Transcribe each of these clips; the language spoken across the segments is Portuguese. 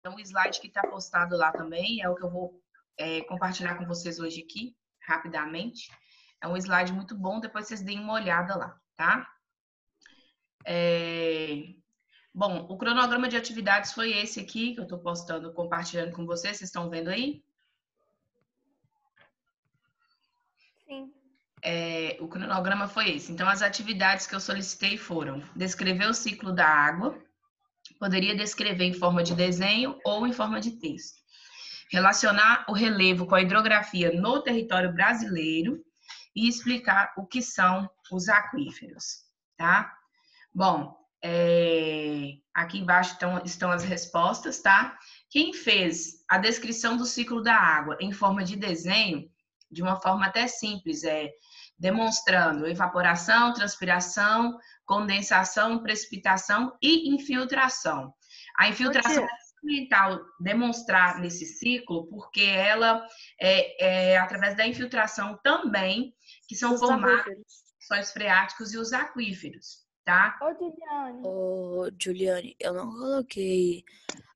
Então, o slide que está postado lá também é o que eu vou compartilhar com vocês hoje aqui, rapidamente. É um slide muito bom, depois vocês deem uma olhada lá, tá? Bom, o cronograma de atividades foi esse aqui, que eu estou postando, compartilhando com vocês. Vocês estão vendo aí? Sim. O cronograma foi esse. Então, as atividades que eu solicitei foram descrever o ciclo da água, poderia descrever em forma de desenho ou em forma de texto. Relacionar o relevo com a hidrografia no território brasileiro e explicar o que são os aquíferos, tá? Bom, aqui embaixo estão as respostas, tá? Quem fez a descrição do ciclo da água em forma de desenho, de uma forma até simples, demonstrando evaporação, transpiração, condensação, precipitação e infiltração. A infiltração é fundamental demonstrar nesse ciclo, porque ela é através da infiltração também que são formados os sóis freáticos e os aquíferos, tá? Juliane, eu não coloquei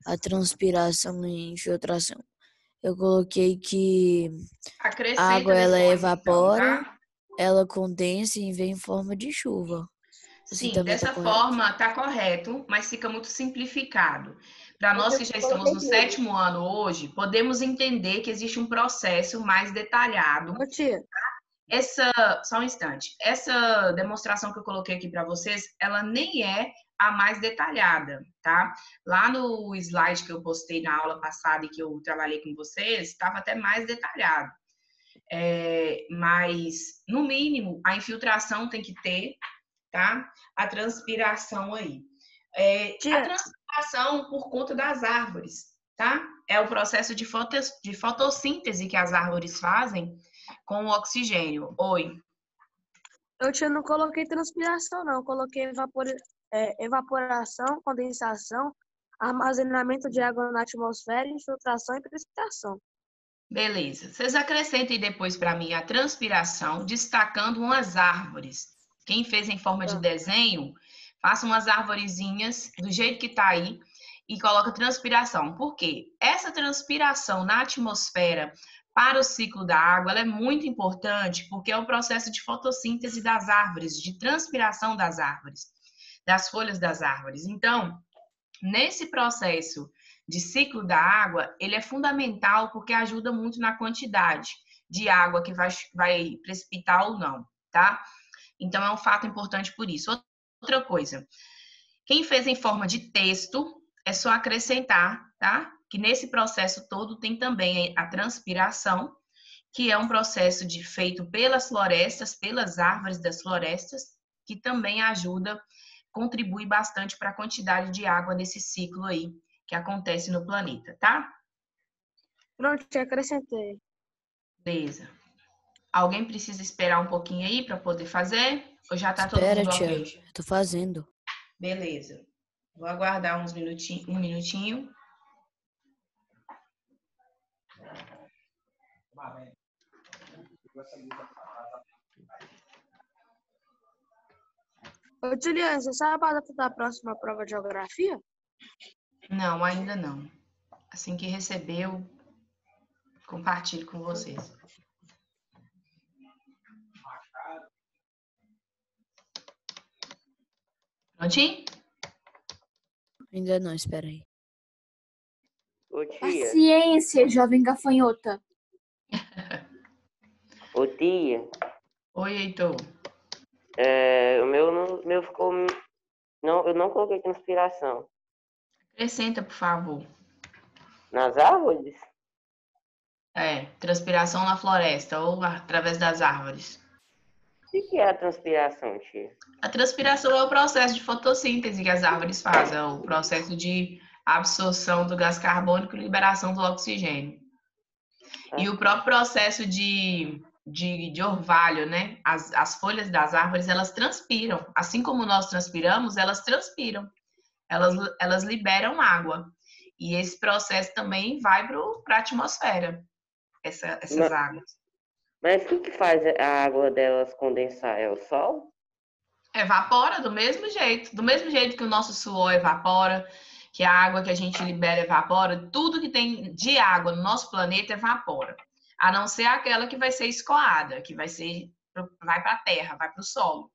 a transpiração e infiltração. Eu coloquei que a água ela evapora, então, tá? Ela condensa e vem em forma de chuva. Sim, dessa forma tá correto, mas fica muito simplificado. Para nós que já estamos no 7º ano hoje, podemos entender que existe um processo mais detalhado. Só um instante. Essa demonstração que eu coloquei aqui para vocês, ela nem é a mais detalhada, tá? Lá no slide que eu postei na aula passada e que eu trabalhei com vocês, estava até mais detalhado. Mas, no mínimo, a infiltração tem que ter, tá? A transpiração aí. A transpiração por conta das árvores, tá? É o processo de fotossíntese que as árvores fazem com o oxigênio. Oi. Eu não coloquei transpiração, não. Eu coloquei evaporação, condensação, armazenamento de água na atmosfera, infiltração e precipitação. Beleza. Vocês acrescentem depois para mim a transpiração, destacando umas árvores. Quem fez em forma de desenho, faça umas arvorezinhas do jeito que tá aí e coloca transpiração. Por quê? Essa transpiração na atmosfera para o ciclo da água, ela é muito importante porque é o processo de fotossíntese das árvores, de transpiração das árvores, das folhas das árvores. Então, nesse processo de ciclo da água, ele é fundamental porque ajuda muito na quantidade de água que vai precipitar ou não, tá? Então, é um fato importante por isso. Outra coisa, quem fez em forma de texto, é só acrescentar, tá? Que nesse processo todo tem também a transpiração, que é um processo feito pelas florestas, pelas árvores das florestas, que também ajuda, contribui bastante para a quantidade de água nesse ciclo aí que acontece no planeta, tá? Pronto, te acrescentei. Beleza. Alguém precisa esperar um pouquinho aí para poder fazer? Ou já tá todo Espera, mundo tia, ok? eu tô fazendo. Beleza. Vou aguardar um minutinho. Ô, Juliana, você sabe a data da próxima prova de geografia? Não, ainda não. Assim que receber, eu compartilho com vocês. Prontinho? Ainda não, espera aí. Ô, tia. Paciência, jovem gafanhota. Ô, tia. Oi, Heitor. O meu ficou... Não, eu não coloquei transpiração. Acrescenta, por favor. Nas árvores? Transpiração na floresta ou através das árvores. O que é a transpiração, tia? A transpiração é o processo de fotossíntese que as árvores fazem, é o processo de absorção do gás carbônico e liberação do oxigênio. E o próprio processo de orvalho, né? As folhas das árvores, elas transpiram. Assim como nós transpiramos, elas transpiram. Elas liberam água. E esse processo também vai para a atmosfera, essas águas. Mas o que faz a água delas condensar? É o sol? Evapora do mesmo jeito que o nosso suor evapora, que a água que a gente libera evapora, tudo que tem de água no nosso planeta evapora. A não ser aquela que vai ser escoada, que vai para a terra, vai para o solo.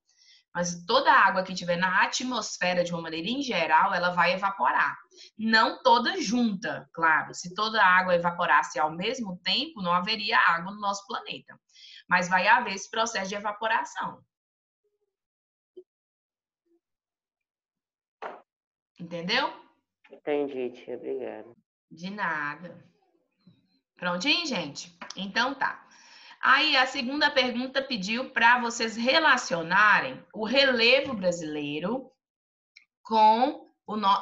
Mas toda a água que tiver na atmosfera, de uma maneira em geral, ela vai evaporar. Não toda junta, claro. Se toda a água evaporasse ao mesmo tempo, não haveria água no nosso planeta. Mas vai haver esse processo de evaporação. Entendeu? Entendi, tia. Obrigada. De nada. Prontinho, gente? Então tá. Aí a segunda pergunta pediu para vocês relacionarem o relevo brasileiro com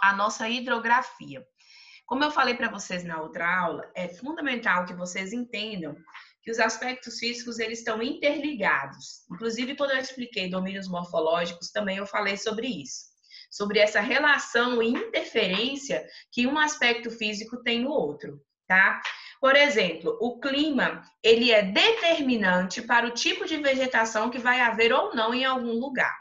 a nossa hidrografia. Como eu falei para vocês na outra aula, é fundamental que vocês entendam que os aspectos físicos eles estão interligados. Inclusive, quando eu expliquei domínios morfológicos, também eu falei sobre isso. Sobre essa relação e interferência que um aspecto físico tem no outro, tá? Por exemplo, o clima, ele é determinante para o tipo de vegetação que vai haver ou não em algum lugar.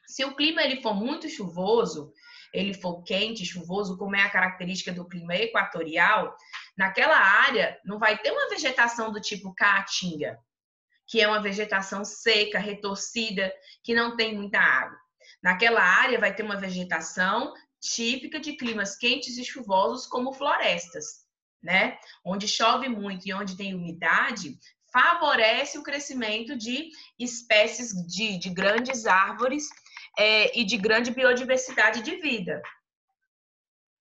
Se o clima ele for muito chuvoso, ele for quente, chuvoso, como é a característica do clima equatorial, naquela área não vai ter uma vegetação do tipo caatinga, que é uma vegetação seca, retorcida, que não tem muita água. Naquela área vai ter uma vegetação típica de climas quentes e chuvosos, como florestas, né? Onde chove muito e onde tem umidade, favorece o crescimento de espécies de grandes árvores e de grande biodiversidade de vida.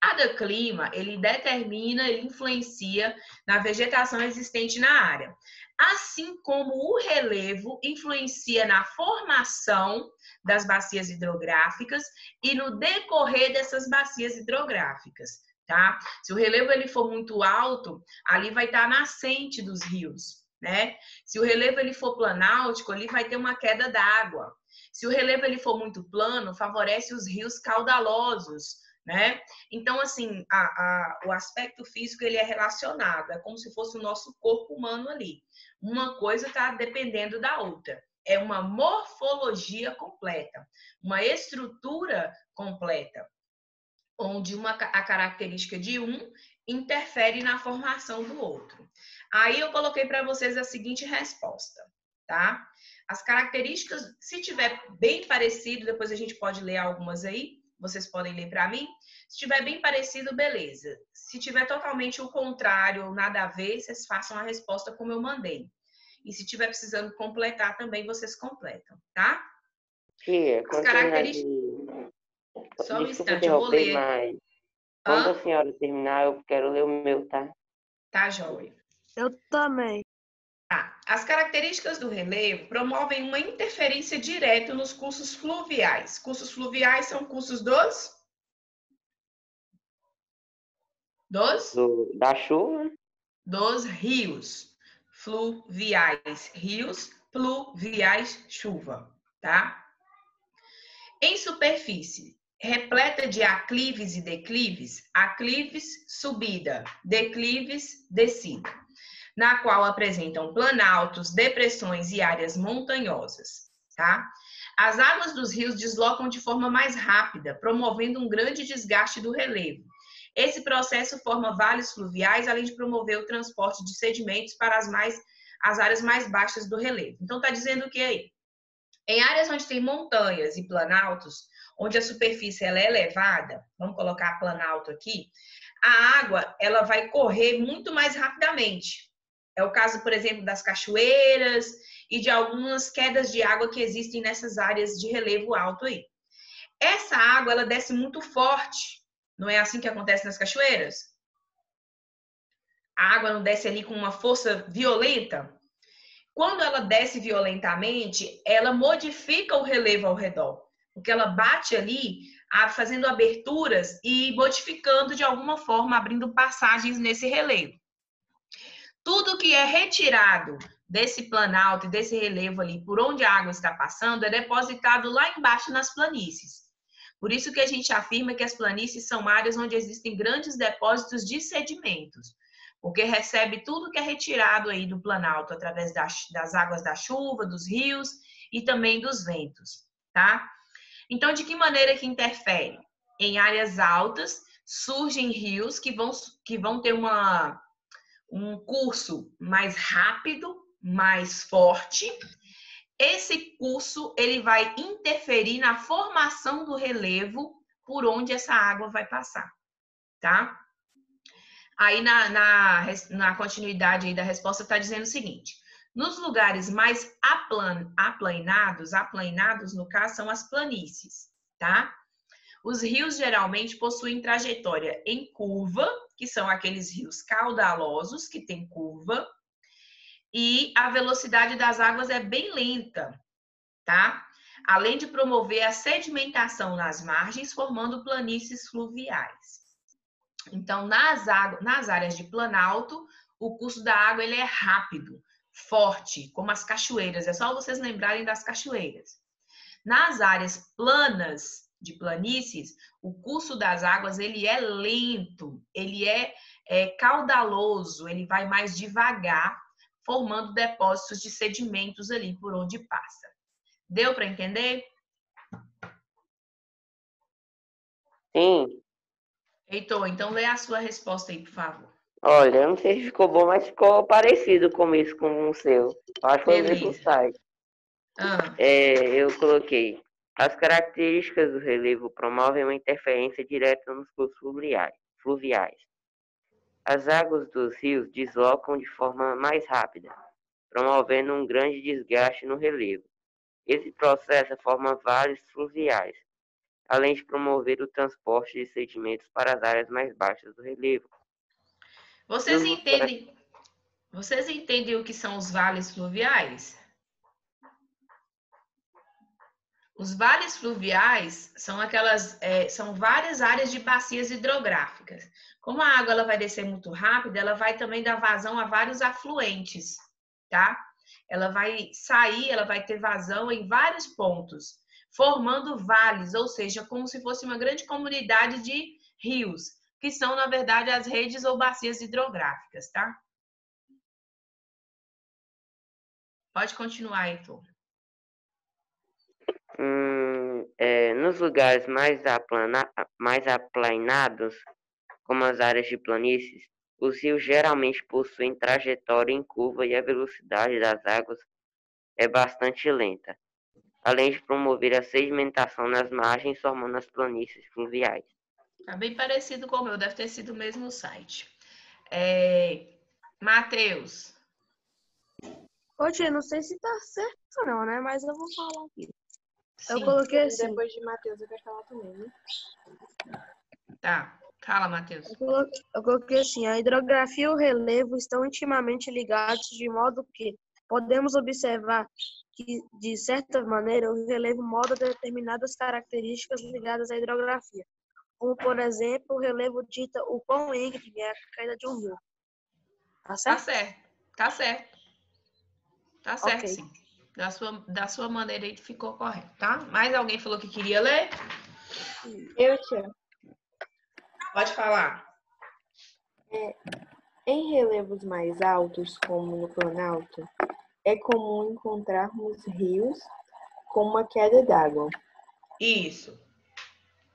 Cada clima, ele determina, ele influencia na vegetação existente na área. Assim como o relevo influencia na formação das bacias hidrográficas e no decorrer dessas bacias hidrográficas, tá? Se o relevo ele for muito alto, ali vai estar a nascente dos rios, né? Se o relevo ele for planáltico, ali vai ter uma queda d'água. Se o relevo ele for muito plano, favorece os rios caudalosos, né? Então, assim, o aspecto físico ele é relacionado, é como se fosse o nosso corpo humano ali. Uma coisa está dependendo da outra. É uma morfologia completa, uma estrutura completa, onde a característica de um interfere na formação do outro. Aí eu coloquei para vocês a seguinte resposta, tá? As características, se tiver bem parecido, depois a gente pode ler algumas aí, vocês podem ler para mim. Se tiver bem parecido, beleza. Se tiver totalmente o contrário, nada a ver, vocês façam a resposta como eu mandei. E se tiver precisando completar também, vocês completam, tá? Tia, as características... Só um instante, eu vou ler. Mas quando a senhora terminar, eu quero ler o meu, tá? Tá, joia. Eu também. As características do relevo promovem uma interferência direta nos cursos fluviais. Cursos fluviais são cursos da chuva? Dos rios fluviais. Rios pluviais, chuva, tá? Em superfície, repleta de aclives e declives, aclives, subida, declives, descida, na qual apresentam planaltos, depressões e áreas montanhosas, tá? As águas dos rios deslocam de forma mais rápida, promovendo um grande desgaste do relevo. Esse processo forma vales fluviais, além de promover o transporte de sedimentos para as áreas mais baixas do relevo. Então, está dizendo o que aí? Em áreas onde tem montanhas e planaltos, onde a superfície ela é elevada, vamos colocar planalto aqui, a água ela vai correr muito mais rapidamente. É o caso, por exemplo, das cachoeiras e de algumas quedas de água que existem nessas áreas de relevo alto aí. Essa água, ela desce muito forte. Não é assim que acontece nas cachoeiras? A água não desce ali com uma força violenta? Quando ela desce violentamente, ela modifica o relevo ao redor. Porque ela bate ali, fazendo aberturas e modificando de alguma forma, abrindo passagens nesse relevo. Tudo que é retirado desse planalto e desse relevo ali, por onde a água está passando, é depositado lá embaixo nas planícies. Por isso que a gente afirma que as planícies são áreas onde existem grandes depósitos de sedimentos, porque recebe tudo que é retirado aí do planalto através das águas da chuva, dos rios e também dos ventos, tá? Então, de que maneira que interfere? Em áreas altas, surgem rios que vão ter um curso mais rápido, mais forte. Esse curso ele vai interferir na formação do relevo por onde essa água vai passar, tá? Aí na continuidade aí da resposta está dizendo o seguinte: nos lugares mais aplainados no caso são as planícies, tá? Os rios geralmente possuem trajetória em curva, que são aqueles rios caudalosos que têm curva, e a velocidade das águas é bem lenta, tá? Além de promover a sedimentação nas margens, formando planícies fluviais. Então, nas áreas de planalto, o curso da água ele é rápido, forte, como as cachoeiras. É só vocês lembrarem das cachoeiras. Nas áreas planas de planícies, o curso das águas ele é lento, ele é caudaloso, ele vai mais devagar, formando depósitos de sedimentos ali por onde passa. Deu para entender? Sim. Heitor, então lê a sua resposta aí, por favor. Olha, eu não sei se ficou bom, mas ficou parecido com isso, com o seu. Acho que foi o mesmo site. Eu coloquei: as características do relevo promovem uma interferência direta nos cursos fluviais. As águas dos rios deslocam de forma mais rápida, promovendo um grande desgaste no relevo. Esse processo forma vales fluviais, além de promover o transporte de sedimentos para as áreas mais baixas do relevo. Vocês entendem o que são os vales fluviais? Os vales fluviais são são várias áreas de bacias hidrográficas. Como a água ela vai descer muito rápido, ela vai também dar vazão a vários afluentes, tá? Ela vai sair, ela vai ter vazão em vários pontos, formando vales, ou seja, como se fosse uma grande comunidade de rios, que são, na verdade, as redes ou bacias hidrográficas, tá? Pode continuar, Heitor. Nos lugares mais aplanados, como as áreas de planícies, os rios geralmente possuem trajetória em curva e a velocidade das águas é bastante lenta, além de promover a sedimentação nas margens, formando as planícies fluviais. Tá bem parecido com o meu, deve ter sido o mesmo site. Matheus. Ô, tia, não sei se tá certo ou não, né? Mas eu vou falar aqui. Sim. Eu coloquei assim. Depois de Matheus, eu quero falar também, né? Tá, fala, Matheus. Eu coloquei assim: a hidrografia e o relevo estão intimamente ligados, de modo que podemos observar que, de certa maneira, o relevo molda determinadas características ligadas à hidrografia. Como, por exemplo, o relevo dita o quão íngreme é a queda de um rio. Tá certo? Tá certo. Tá certo, Ok. sim. Da sua maneira aí ficou correto, tá? Mais alguém falou que queria ler? Eu, tia. Pode falar. Em relevos mais altos, como no Planalto, é comum encontrarmos rios com uma queda d'água. Isso.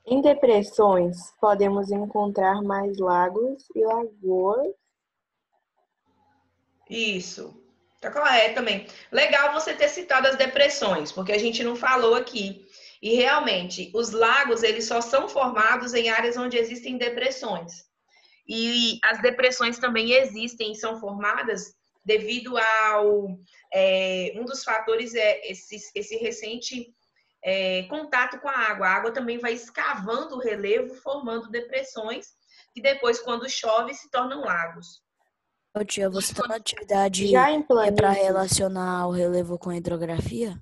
Em depressões, podemos encontrar mais lagos e lagoas. Isso. Tá correto também. Legal você ter citado as depressões, porque a gente não falou aqui. E realmente, os lagos, eles só são formados em áreas onde existem depressões. E as depressões também existem e são formadas devido ao... um dos fatores é esse recente contato com a água. A água também vai escavando o relevo, formando depressões, que depois, quando chove, se tornam lagos. Ô, tia, você tá na atividade para relacionar o relevo com a hidrografia?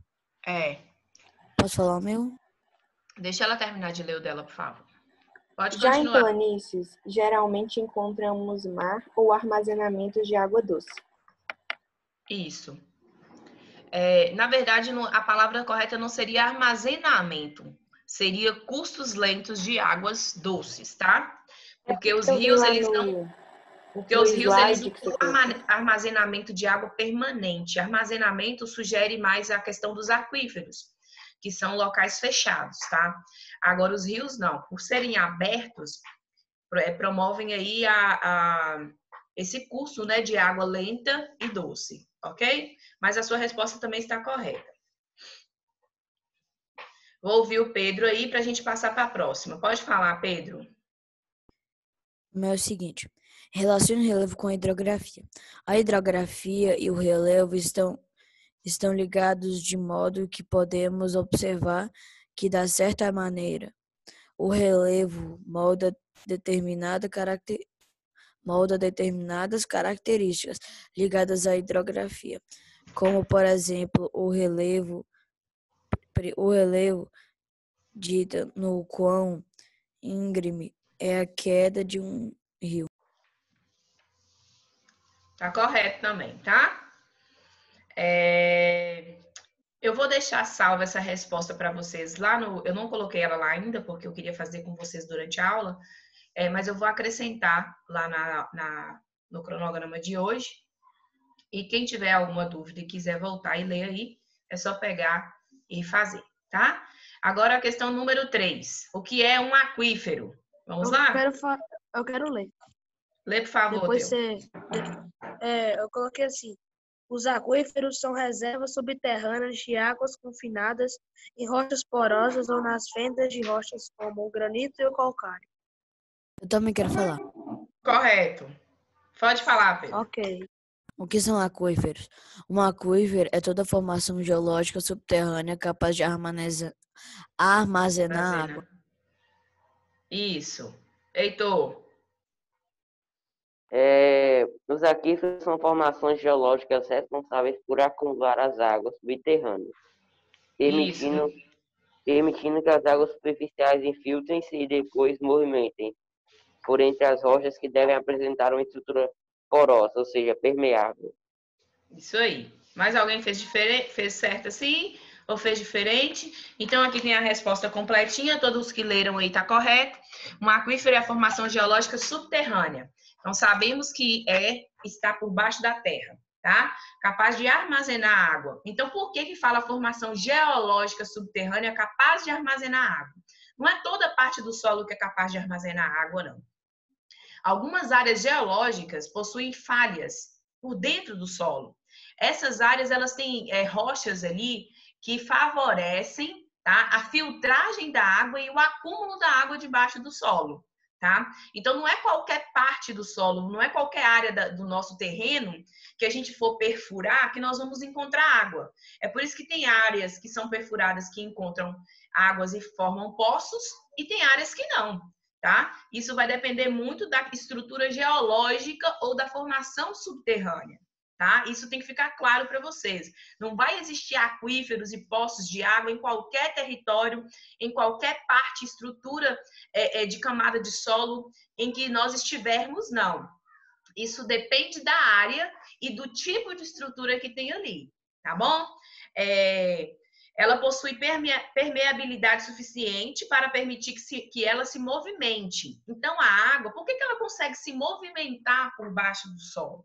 Posso falar o meu? Deixa ela terminar de ler o dela, por favor. Pode continuar. Já em planícies, geralmente encontramos mar ou armazenamentos de água doce. Isso. Na verdade, a palavra correta não seria armazenamento, seria cursos lentos de águas doces, tá? Porque os rios, eles não... Porque os rios, eles não têm armazenamento de água permanente. Armazenamento sugere mais a questão dos aquíferos, que são locais fechados, tá? Agora, os rios não. Por serem abertos, promovem aí esse curso, né, de água lenta e doce, ok? Mas a sua resposta também está correta. Vou ouvir o Pedro aí para a gente passar para a próxima. Pode falar, Pedro. É o seguinte, relacione o relevo com a hidrografia. A hidrografia e o relevo estão ligados de modo que podemos observar que, da certa maneira, o relevo molda determinadas características ligadas à hidrografia, como, por exemplo, o relevo dita no quão íngreme é a queda de um rio. Tá correto também, tá? Eu vou deixar salva essa resposta para vocês lá no... Eu não coloquei ela lá ainda, porque eu queria fazer com vocês durante a aula, mas eu vou acrescentar lá no cronograma de hoje. E quem tiver alguma dúvida e quiser voltar e ler aí, é só pegar e fazer, tá? Agora a questão número 3. O que é um aquífero? Vamos lá? Eu quero ler. Lê, por favor, Depois eu coloquei assim. Os aquíferos são reservas subterrâneas de águas confinadas em rochas porosas ou nas fendas de rochas como o granito e o calcário. Eu também quero falar. Correto. Pode falar, Pedro. Ok. O que são aquíferos? Um aquífero é toda formação geológica subterrânea capaz de armazenar água. Isso. Heitor. Os aquíferos são formações geológicas responsáveis por acumular as águas subterrâneas, permitindo que as águas superficiais infiltrem-se e depois movimentem por entre as rochas que devem apresentar uma estrutura porosa, ou seja, permeável. Isso aí. Mais alguém fez certo assim? Ou fez diferente? Então, aqui tem a resposta completinha. Todos que leram aí tá correto. Um aquífero é a formação geológica subterrânea. Então, sabemos que está por baixo da terra, tá? Capaz de armazenar água. Então, por que fala formação geológica subterrânea capaz de armazenar água? Não é toda parte do solo que é capaz de armazenar água, não. Algumas áreas geológicas possuem falhas por dentro do solo. Essas áreas, elas têm rochas ali que favorecem, tá, a filtragem da água e o acúmulo da água debaixo do solo. Tá? Então, não é qualquer parte do solo, não é qualquer área do nosso terreno que a gente for perfurar que nós vamos encontrar água. É por isso que tem áreas que são perfuradas que encontram águas e formam poços, e tem áreas que não. Tá? Isso vai depender muito da estrutura geológica ou da formação subterrânea. Tá? Isso tem que ficar claro para vocês. Não vai existir aquíferos e poços de água em qualquer território, em qualquer parte, estrutura de camada de solo em que nós estivermos, não. Isso depende da área e do tipo de estrutura que tem ali, tá bom? Ela possui permeabilidade suficiente para permitir que ela se movimente. Então, a água, por que ela consegue se movimentar por baixo do solo?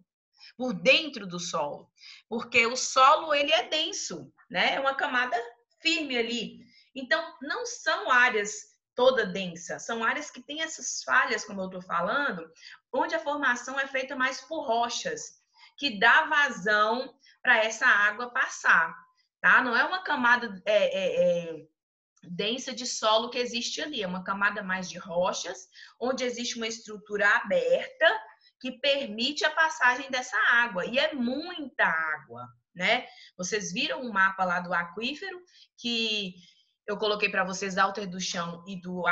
Por dentro do solo? Porque o solo, ele é denso, né? É uma camada firme ali. Então, não são áreas toda densa, são áreas que têm essas falhas, como eu estou falando, onde a formação é feita mais por rochas, que dá vazão para essa água passar. Tá? Não é uma camada densa de solo que existe ali, é uma camada mais de rochas, onde existe uma estrutura aberta que permite a passagem dessa água, e é muita água, né? Vocês viram o mapa lá do aquífero, que eu coloquei para vocês da Alter do Chão e do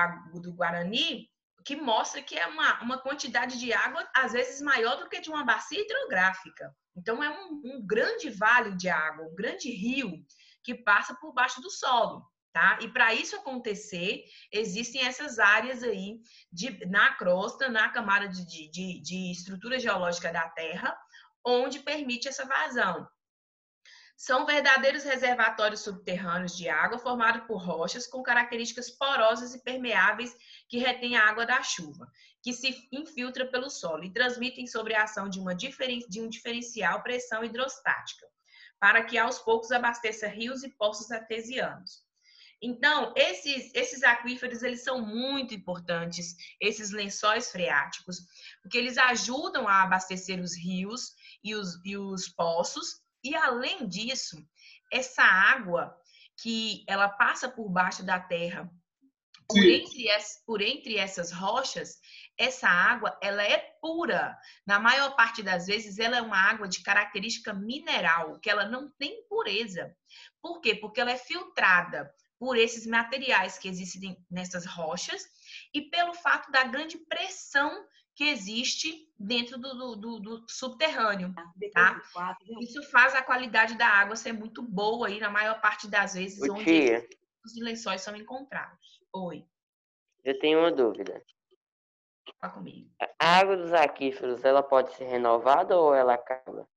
Guarani, que mostra que é uma quantidade de água, às vezes, maior do que de uma bacia hidrográfica. Então, é um grande vale de água, um grande rio que passa por baixo do solo, tá? E para isso acontecer, existem essas áreas aí na crosta, na camada de estrutura geológica da Terra, onde permite essa vazão. São verdadeiros reservatórios subterrâneos de água formados por rochas com características porosas e permeáveis que retêm a água da chuva, que se infiltra pelo solo e transmitem sobre a ação de um diferencial pressão hidrostática, para que aos poucos abasteça rios e poços artesianos. Então, esses aquíferos, eles são muito importantes, esses lençóis freáticos, porque eles ajudam a abastecer os rios e os poços, e além disso, essa água que ela passa por baixo da terra, por entre essas rochas, essa água, ela é pura. Na maior parte das vezes, ela é uma água de característica mineral, que ela não tem impureza. Por quê? Porque ela é filtrada por esses materiais que existem nessas rochas e pelo fato da grande pressão que existe dentro do subterrâneo, tá? Isso faz a qualidade da água ser muito boa aí na maior parte das vezes onde os lençóis são encontrados. Oi. Eu tenho uma dúvida. Fala comigo. A água dos aquíferos, ela pode ser renovada ou ela acaba?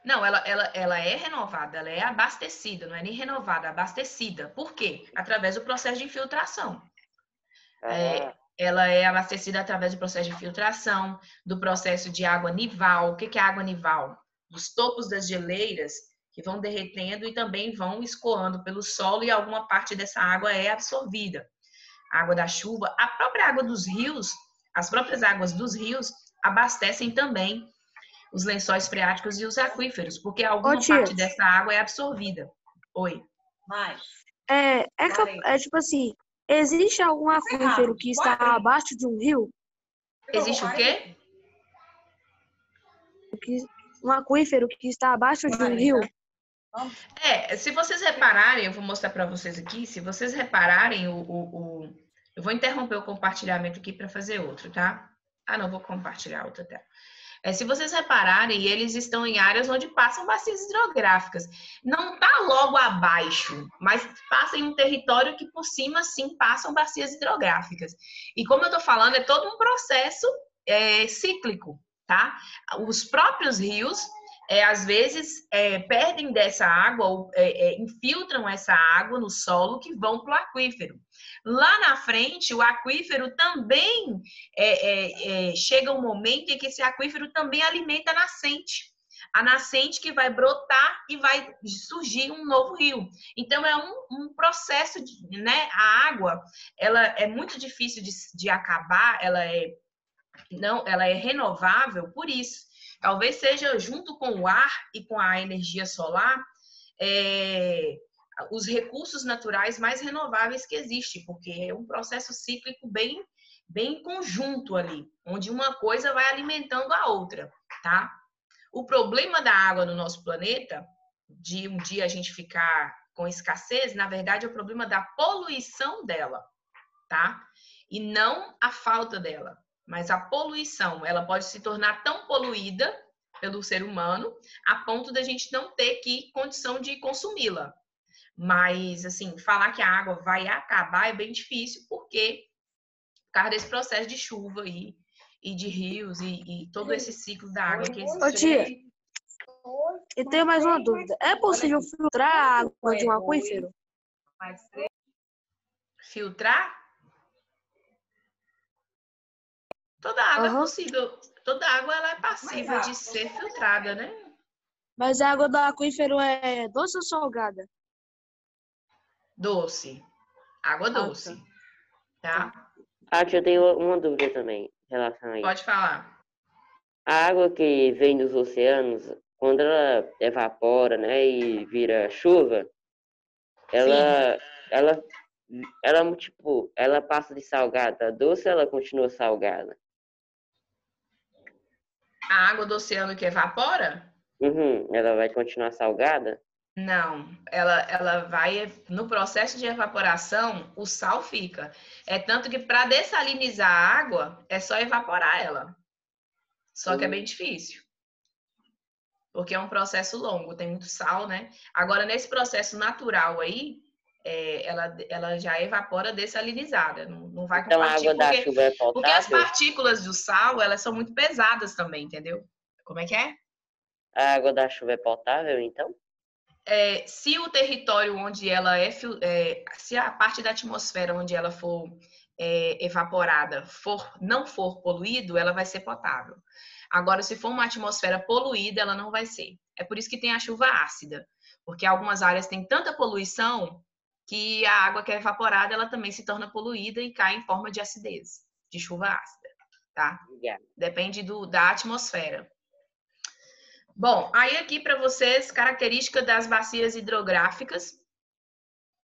Não, ela é renovada, ela é abastecida, não é nem renovada, é abastecida. Por quê? Através do processo de infiltração. Ela é abastecida através do processo de filtração, do processo de água nival. O que é água nival? Os topos das geleiras que vão derretendo e também vão escoando pelo solo e alguma parte dessa água é absorvida. A água da chuva, a própria água dos rios, as próprias águas dos rios abastecem também os lençóis freáticos e os aquíferos, porque alguma parte dessa água é absorvida. Oi. Tipo assim, existe algum aquífero que está abaixo de um rio? Existe o quê? Um aquífero que está abaixo de um rio? Se vocês repararem, eu vou mostrar para vocês aqui, se vocês repararem, eu vou interromper o compartilhamento aqui para fazer outro, tá? Não vou compartilhar outra tela. Se vocês repararem, eles estão em áreas onde passam bacias hidrográficas. Não está logo abaixo, mas passa em um território que por cima, sim, passam bacias hidrográficas. E como eu estou falando, é todo um processo cíclico, tá? Os próprios rios, às vezes, perdem dessa água, ou infiltram essa água no solo que vão para o aquífero. Lá na frente, o aquífero também chega um momento em que esse aquífero também alimenta a nascente. A nascente que vai brotar e vai surgir um novo rio. Então, é um processo, né? A água, ela é muito difícil de acabar, ela é renovável por isso. Talvez seja junto com o ar e com a energia solar, os recursos naturais mais renováveis que existem, porque é um processo cíclico bem conjunto ali, onde uma coisa vai alimentando a outra, tá? O problema da água no nosso planeta, de um dia a gente ficar com escassez, na verdade é o problema da poluição dela, tá? E não a falta dela, mas a poluição. Ela pode se tornar tão poluída pelo ser humano a ponto da gente não ter condição de consumi-la. Mas, assim, falar que a água vai acabar é bem difícil, porque por causa desse processo de chuva aí, e de rios, e todo esse ciclo da água que existe. Ô, tia, eu tenho mais uma dúvida. É possível filtrar a água de um aquífero? Filtrar? Toda água é possível. Toda água ela é passível de ser filtrada, né? Mas a água do aquífero é doce ou salgada? Doce. Água doce. Tá? Eu tenho uma dúvida também em relação a isso. Pode falar. A água que vem dos oceanos, quando ela evapora, né, e vira chuva, ela passa de salgada a doce ou ela continua salgada? A água do oceano que evapora? Ela vai continuar salgada? Não, ela vai, no processo de evaporação, o sal fica. É tanto que para dessalinizar a água, é só evaporar ela. Só que é bem difícil. Porque é um processo longo, tem muito sal, né? Agora, nesse processo natural aí, ela já evapora dessalinizada. Não vai com então, a água da chuva é potável? Porque as partículas do sal, elas são muito pesadas também, entendeu? Como é que é? A água da chuva é potável, então? Se o território onde ela se a parte da atmosfera onde ela for evaporada não for poluído, ela vai ser potável. Agora, se for uma atmosfera poluída, ela não vai ser. É por isso que tem a chuva ácida, porque algumas áreas têm tanta poluição que a água que é evaporada, ela também se torna poluída e cai em forma de acidez, de chuva ácida, tá? Depende da atmosfera. Bom, aí aqui para vocês, característica das bacias hidrográficas.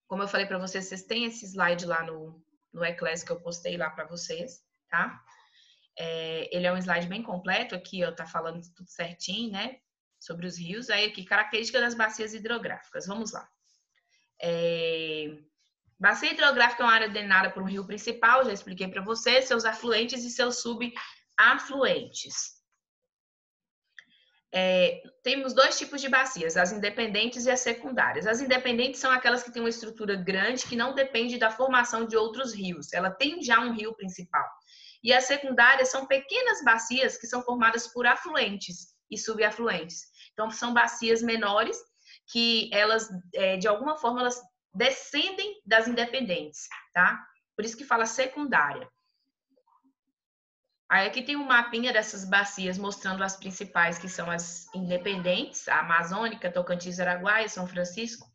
Como eu falei para vocês, vocês têm esse slide lá no Eclass que eu postei lá para vocês, tá? Ele é um slide bem completo aqui, ó, tá falando tudo certinho, né? Sobre os rios. Aí aqui, característica das bacias hidrográficas. Vamos lá. Bacia hidrográfica é uma área drenada por um rio principal, já expliquei para vocês, seus afluentes e seus subafluentes. Temos dois tipos de bacias, as independentes e as secundárias. As independentes são aquelas que têm uma estrutura grande que não depende da formação de outros rios. Ela tem já um rio principal. E as secundárias são pequenas bacias que são formadas por afluentes e subafluentes. Então, são bacias menores que elas, de alguma forma, elas descendem das independentes, tá? Por isso que fala secundária. Aí aqui tem um mapinha dessas bacias mostrando as principais, que são as independentes, a Amazônica, Tocantins, Araguaia, São Francisco,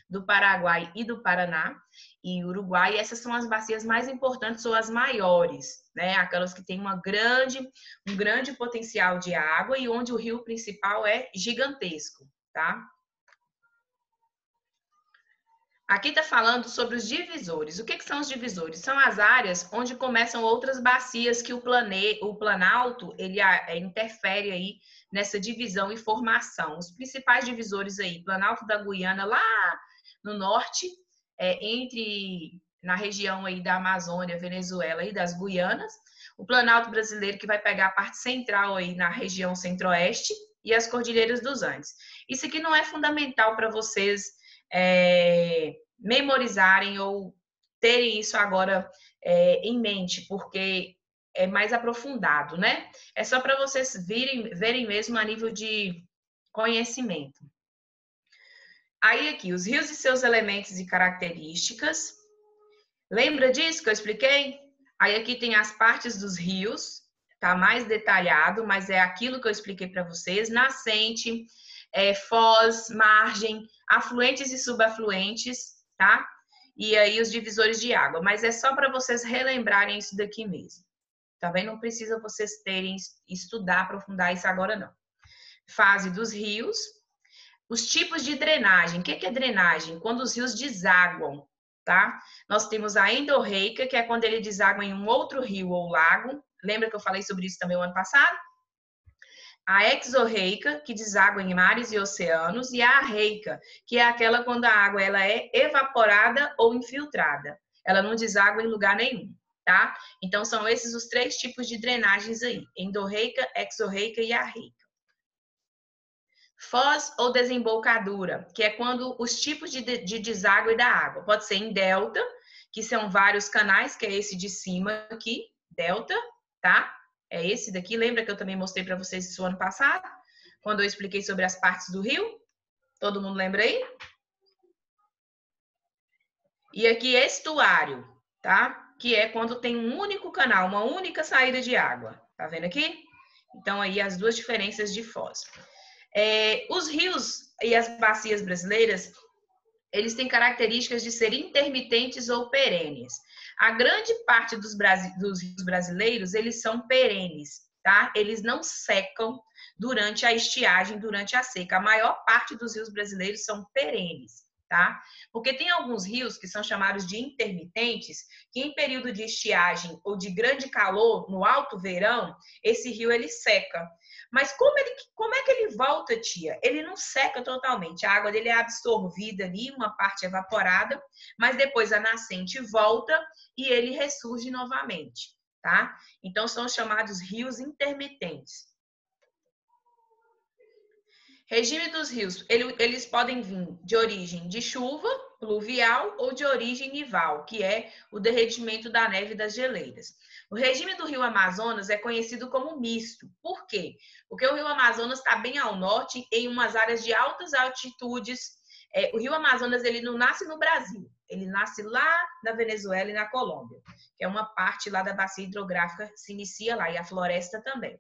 do Paraguai e do Paraná, e Uruguai. E essas são as bacias mais importantes ou as maiores, né? Aquelas que têm um grande potencial de água e onde o rio principal é gigantesco, tá? Aqui está falando sobre os divisores. O que são os divisores? São as áreas onde começam outras bacias que o planalto ele interfere aí nessa divisão e formação. Os principais divisores aí, Planalto da Guiana, lá no norte, na região aí da Amazônia, Venezuela e das Guianas. O Planalto brasileiro, que vai pegar a parte central aí na região centro-oeste, e as Cordilheiras dos Andes. Isso aqui não é fundamental para vocês memorizarem ou terem isso agora em mente, porque é mais aprofundado, né? É só para vocês verem mesmo a nível de conhecimento. Aí aqui, os rios e seus elementos e características. Lembra disso que eu expliquei? Aí aqui tem as partes dos rios, tá mais detalhado, mas é aquilo que eu expliquei para vocês. Nascente, foz, margem, afluentes e subafluentes, tá? E aí os divisores de água, mas é só para vocês relembrarem isso daqui mesmo. Tá bem? Não precisa vocês estudar, aprofundar isso agora não. Fase dos rios. Os tipos de drenagem. O que é drenagem? Quando os rios desaguam, tá? Nós temos a endorreica, que é quando ele deságua em um outro rio ou lago. Lembra que eu falei sobre isso também o ano passado? A exorreica, que deságua em mares e oceanos, e a arreica, que é aquela quando a água ela é evaporada ou infiltrada. Ela não deságua em lugar nenhum, tá? Então, são esses os três tipos de drenagens aí. Endorreica, exorreica e arreica. Foz ou desembocadura, que é quando os tipos de deságue da água. Pode ser em delta, que são vários canais, que é esse de cima aqui, delta, tá? É esse daqui. Lembra que eu também mostrei para vocês isso ano passado? Quando eu expliquei sobre as partes do rio? Todo mundo lembra aí? E aqui estuário, tá? Que é quando tem um único canal, uma única saída de água. Tá vendo aqui? Então, aí as duas diferenças de foz. Os rios e as bacias brasileiras, eles têm características de serem intermitentes ou perenes. A grande parte dos rios brasileiros, eles são perenes, tá? Eles não secam durante a estiagem, durante a seca. A maior parte dos rios brasileiros são perenes, tá? Porque tem alguns rios que são chamados de intermitentes, que em período de estiagem ou de grande calor, no alto verão, esse rio ele seca. Mas como é que ele volta, tia? Ele não seca totalmente. A água dele é absorvida ali, uma parte evaporada, mas depois a nascente volta e ele ressurge novamente, tá? Então, são chamados rios intermitentes. Regime dos rios. Eles podem vir de origem de chuva, pluvial, ou de origem nival, que é o derretimento da neve das geleiras. O regime do rio Amazonas é conhecido como misto. Por quê? Porque o rio Amazonas está bem ao norte, em umas áreas de altas altitudes. O rio Amazonas ele não nasce no Brasil, ele nasce lá na Venezuela e na Colômbia, que é uma parte lá da bacia hidrográfica que se inicia lá, e a floresta também.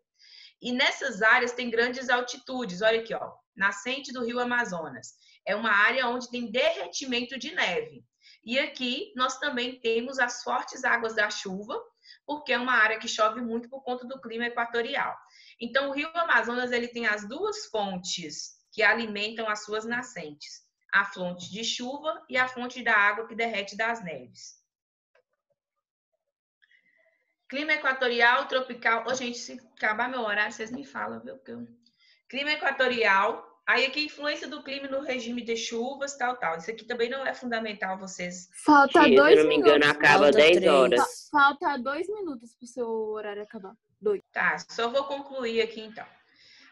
E nessas áreas tem grandes altitudes. Olha aqui, ó, nascente do rio Amazonas. É uma área onde tem derretimento de neve. E aqui nós também temos as fortes águas da chuva, porque é uma área que chove muito por conta do clima equatorial. Então, o Rio Amazonas ele tem as duas fontes que alimentam as suas nascentes. A fonte de chuva e a fonte da água que derrete das neves. Clima equatorial, tropical... Ô, gente, se acabar meu horário, vocês me falam, viu? Clima equatorial... Aí aqui, influência do clima no regime de chuvas, tal. Isso aqui também não é fundamental vocês... Falta 2 minutos. Se eu não me engano, acaba 10 horas. Falta 2 minutos pro seu horário acabar. 2. Tá, só vou concluir aqui, então.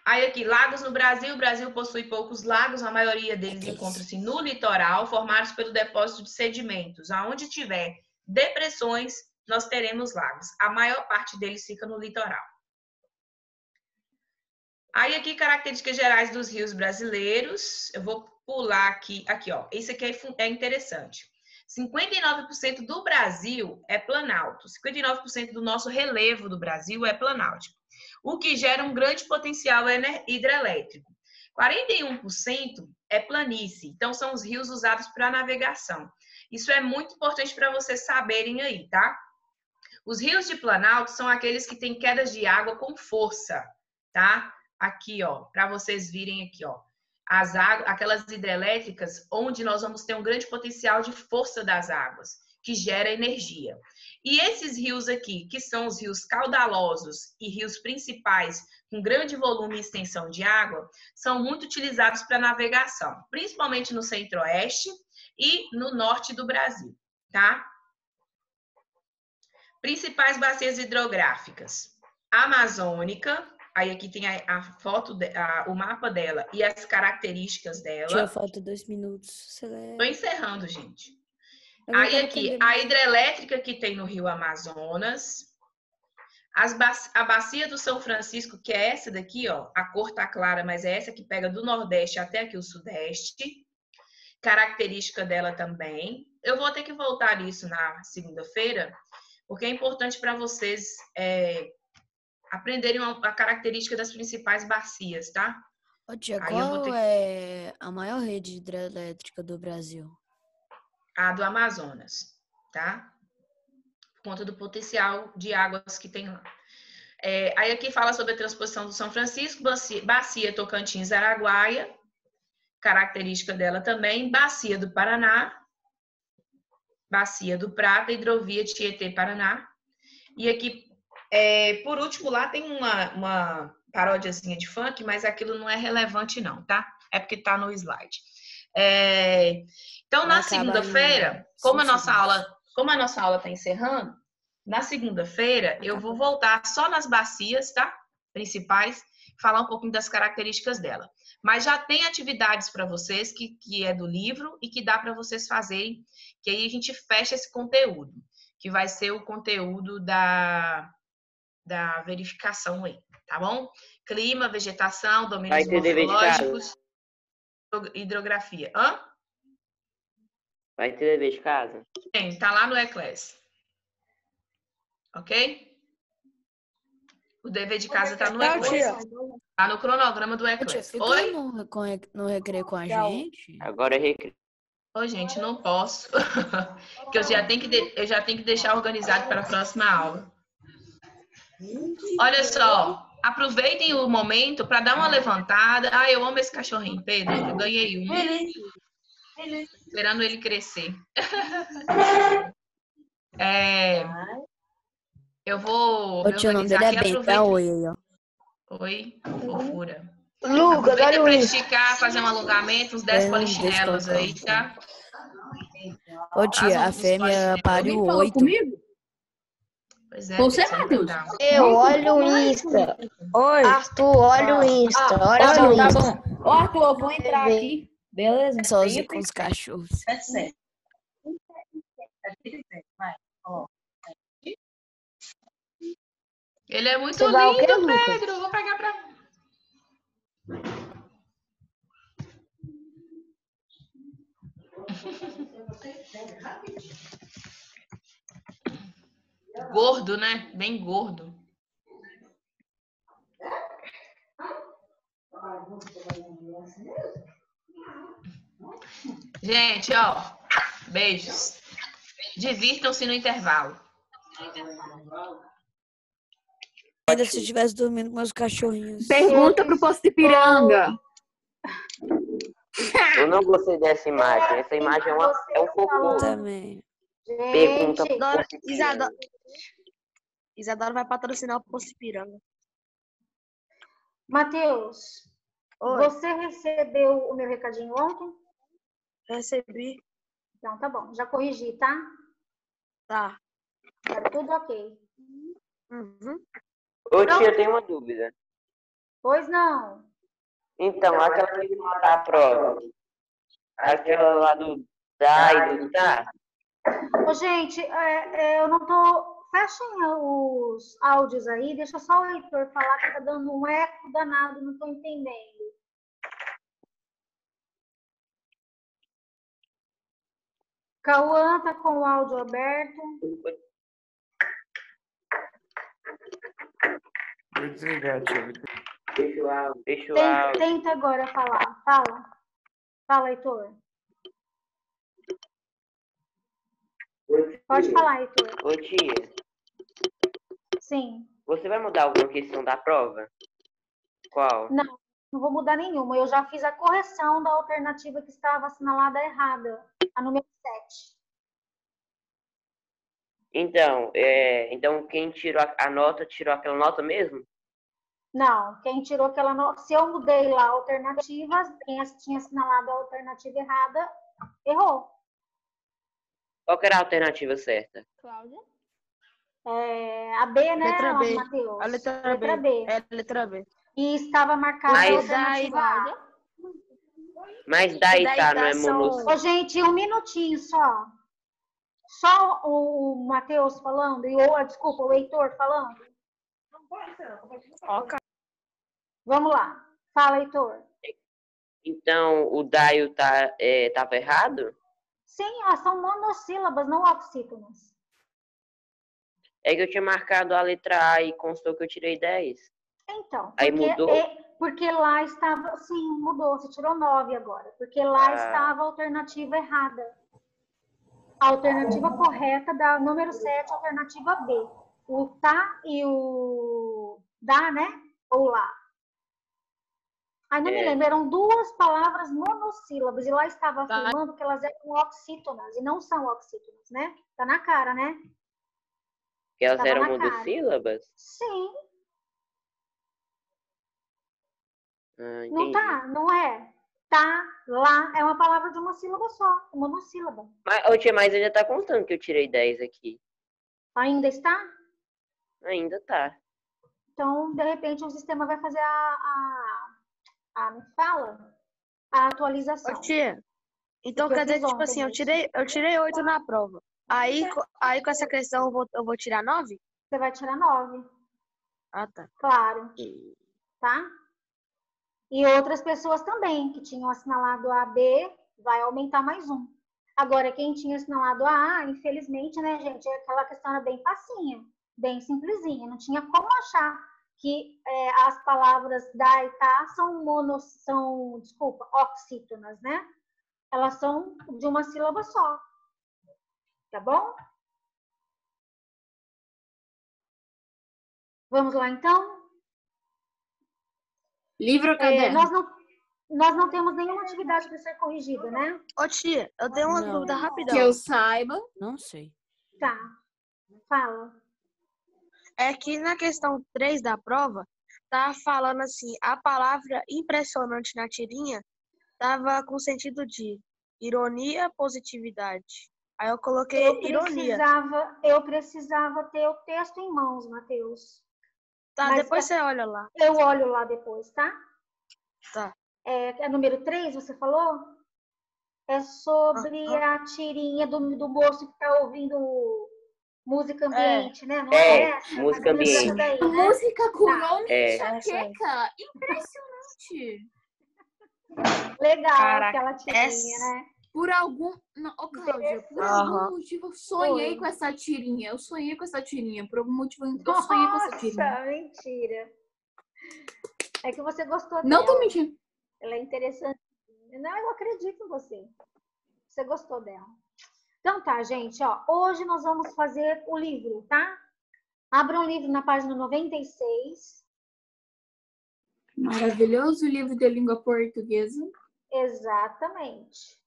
Aí aqui, lagos no Brasil. O Brasil possui poucos lagos, a maioria deles encontra-se no litoral, formados pelo depósito de sedimentos. Aonde tiver depressões, nós teremos lagos. A maior parte deles fica no litoral. Aí aqui, características gerais dos rios brasileiros. Eu vou pular aqui, ó. Isso aqui é interessante. 59% do Brasil é planalto. 59% do nosso relevo do Brasil é planáltico, o que gera um grande potencial hidrelétrico. 41% é planície. Então, são os rios usados para navegação. Isso é muito importante para vocês saberem aí, tá? Os rios de planalto são aqueles que têm quedas de água com força, tá? Aqui, ó, para vocês virem aqui, ó, as águas, aquelas hidrelétricas onde nós vamos ter um grande potencial de força das águas, que gera energia. E esses rios aqui, que são os rios caudalosos e rios principais com grande volume e extensão de água, são muito utilizados para navegação, principalmente no centro-oeste e no norte do Brasil, tá? Principais bacias hidrográficas. Amazônica, aí aqui tem a foto, o mapa dela e as características dela. Tia, falta 2 minutos. Tô encerrando, gente. Aí aqui, a hidrelétrica que tem no Rio Amazonas. A bacia do São Francisco, que é essa daqui, ó. A cor tá clara, mas é essa que pega do Nordeste até aqui o Sudeste. Característica dela também. Eu vou ter que voltar nisso na segunda-feira, porque é importante para vocês aprenderem a característica das principais bacias, tá? Ô, tia, qual é a maior rede hidrelétrica do Brasil? A do Amazonas, tá? Por conta do potencial de águas que tem lá. Aí aqui fala sobre a transposição do São Francisco, bacia Tocantins-Araguaia, característica dela também, bacia do Paraná, bacia do Prata, hidrovia Tietê-Paraná. E aqui, por último, lá tem uma paródiazinha de funk, mas aquilo não é relevante não, tá? É porque tá no slide. Então, na segunda-feira, como a nossa aula está encerrando, na segunda-feira eu vou voltar só nas bacias, tá? Principais, falar um pouquinho das características dela. Mas já tem atividades para vocês que é do livro e que dá para vocês fazerem, que aí a gente fecha esse conteúdo, que vai ser o conteúdo da verificação aí, tá bom? Clima, vegetação, domínios morfológicos, hidrografia. Hã? Vai ter dever de casa? Tem, tá lá no E-Class. Ok? O dever de casa tá no E-Class. Tá no cronograma do E-Class. Oi? No recreio com a gente? Agora é recreio. Ô, gente, não posso. Porque eu já tenho que deixar organizado para a próxima aula. Olha só, aproveitem o momento para dar uma levantada. Ah, eu amo esse cachorrinho, Pedro. Eu ganhei um. Esperando ele crescer. Eu vou. O tio, nome dele é bem, tá? Oi aí, ó. Oi, fofura. Luca, dá pra esticar, fazer um alongamento, uns 10 polichinelos aí, tá? Ô, tia, a fêmea pariu 8. Pois é. Você, Matheus? Eu olho o Insta. Oi. Arthur, olha o Insta. Olha o Insta. Ô, Arthur, eu vou entrar aqui. Beleza? Sozinho com os cachorros. É certo. Vai, ó. Ele é muito lindo, Pedro. Vou pegar pra... Gordo, né? Bem gordo. Gente, ó. Beijos. Divirtam-se no intervalo. Ainda se eu estivesse dormindo com meus cachorrinhos. Pergunta pro Poço de Piranga. Eu não gostei dessa imagem. Essa imagem é um cocô. Também. Pergunta pro Isadora, Poço de Piranga. Isadora vai patrocinar o Poço de Piranga. Matheus, Oi. você recebeu o meu recadinho ontem? Recebi. Então tá bom, já corrigi, tá? Tá. Tá tudo ok. Uhum. Ô tia, eu tenho uma dúvida. Pois não. Então, aquela que tá a prova. Aquela lá do dá e do tá. Ô, gente, eu não tô... Fechem os áudios aí, deixa só o Heitor falar que tá dando um eco danado, não tô entendendo. Cauã tá com o áudio aberto. Vou desligar, tia. Deixa o áudio. Tenta agora falar. Fala. Fala, Heitor. Pode falar, Heitor. Ô tia, Sim. você vai mudar alguma questão da prova? Qual? Não vou mudar nenhuma. Eu já fiz a correção da alternativa que estava assinalada errada, a número 7. Então, quem tirou a nota, tirou aquela nota mesmo? Não, quem tirou aquela nota... Se eu mudei lá alternativas, quem tinha assinalado a alternativa errada, errou. Qual que era a alternativa certa? Cláudia? A B, né, Letra B. Matheus? A letra B. É a letra B. E estava marcada a alternativa A. Mas daí tá, não é monossílabo. Ô, gente, um minutinho só. Só o Matheus falando, desculpa, o Heitor falando. Ok. Vamos lá. Fala, Heitor. Então, o Daio tava errado? Sim, elas são monossílabas, não oxítonas. É que eu tinha marcado a letra A e constou que eu tirei 10. Então, Aí mudou? Porque lá estava... Sim, mudou. Você tirou 9 agora. Porque lá estava a alternativa errada. A alternativa correta da número 7, alternativa B. O tá e o dá, né? Ou lá. Aí não me lembro, eram duas palavras monossílabas. E lá estava afirmando que elas eram oxítonas. E não são oxítonas, né? Tá na cara, né? Que elas eram monossílabas? Sim. Entendi. Não é. Tá, lá, é uma palavra de uma sílaba só, monossílaba. Mas ainda tá contando que eu tirei 10 aqui. Ainda está? Ainda tá. Então, de repente, o sistema vai fazer a atualização. Ô, tia, então quer dizer, tipo assim, eu tirei 8 na prova. Aí com essa questão eu vou tirar 9? Você vai tirar 9. Ah, tá. Claro. Tá? E outras pessoas também, que tinham assinalado a B, vai aumentar mais 1. Agora, quem tinha assinalado a A, infelizmente, né, gente, aquela questão era bem facinha, bem simplesinha. Não tinha como achar que as palavras da e tá são oxítonas, né? Elas são de uma sílaba só. Tá bom? Vamos lá, então? Livro ou caderno? Nós não temos nenhuma atividade para ser corrigida, né? Ô, tia, eu tenho uma dúvida rapidão. Que eu saiba. Não sei. Tá. Fala. É que na questão 3 da prova, tá falando assim, a palavra impressionante na tirinha tava com sentido de ironia, positividade. Aí eu coloquei ironia. Eu precisava ter o texto em mãos, Matheus. Tá, mas depois você olha lá. Eu olho lá depois, tá? Tá. É número 3, você falou? É sobre a tirinha do moço que tá ouvindo música ambiente, né? Não é essa? Música ambiente. Daí, né? Música curou minha enxaqueca. Impressionante. Legal aquela tirinha, né? Por algum... Não, Cláudia, por algum motivo eu sonhei com essa tirinha. Eu sonhei com essa tirinha. Por algum motivo eu sonhei com essa tirinha. Nossa, mentira. É que você gostou dela. Não tô mentindo. Ela é interessante. Não, eu acredito em você. Você gostou dela. Então tá, gente, ó, hoje nós vamos fazer o livro, tá? Abra um livro na página 96. Maravilhoso livro de língua portuguesa. Exatamente.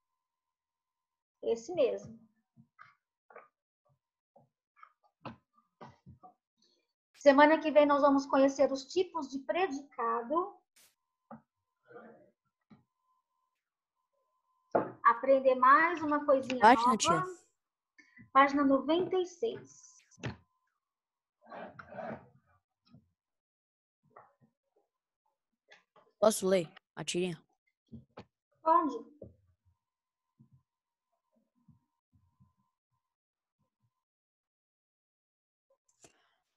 Esse mesmo. Semana que vem nós vamos conhecer os tipos de predicado. Aprender mais uma coisinha nova. Tia. Página 96. Posso ler a tirinha? Pode.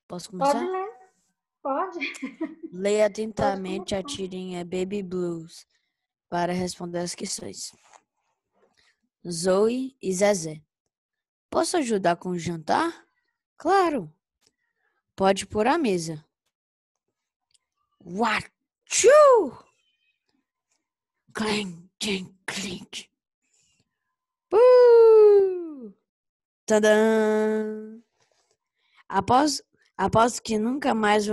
Posso começar? Pode ler. Pode. Leia atentamente a tirinha Baby Blues para responder as questões. Zoe e Zezé. Posso ajudar com o jantar? Claro. Pode pôr a mesa. Wachu! Clink, clink, clink. Tadã! Aposto que nunca mais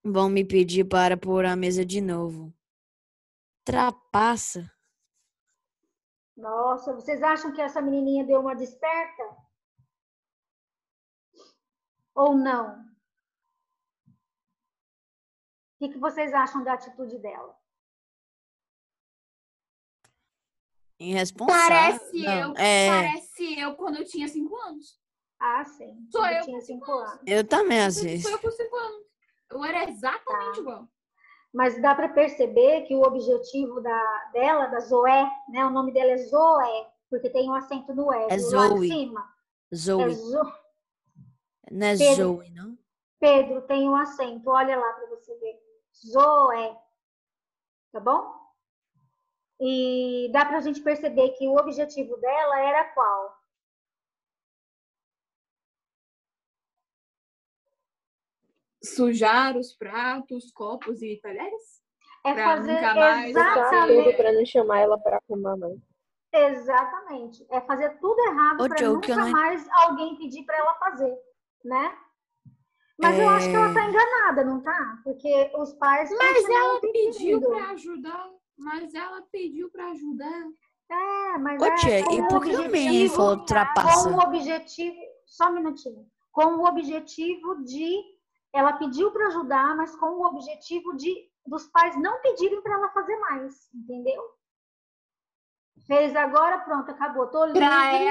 vão me pedir para pôr a mesa de novo. Trapaça. Nossa, vocês acham que essa menininha deu uma desperta? Ou não? O que vocês acham da atitude dela? Irresponsável. Parece eu quando eu tinha 5 anos. Ah, sim. Sou eu eu tinha com 5 anos. Eu também, às vezes. Sou eu com 5 anos. Eu era exatamente igual. Mas dá para perceber que o objetivo dela, da Zoé, né? O nome dela é Zoé, porque tem um acento no E. É do lado de Zoe. cima. Zoe. Não é Pedro, Zoe, não? Pedro, tem um acento. Olha lá para você ver. Zoé. Tá bom? E dá para a gente perceber que o objetivo dela era qual? Sujar os pratos, copos e talheres? É pra fazer nunca mais exatamente para não chamar ela para arrumar mais. Exatamente. É fazer tudo errado para nunca mais alguém pedir para ela fazer, né? Mas eu acho que ela tá enganada, não tá? Porque os pais... Mas ela pediu para ajudar. Mas ela pediu para ajudar. É, mas e por que o menino falou trapaça? Com o objetivo... Só um minutinho. Com o objetivo de... Ela pediu para ajudar, mas com o objetivo dos pais não pedirem para ela fazer mais, entendeu? Fez agora, pronto, acabou. Tô livre,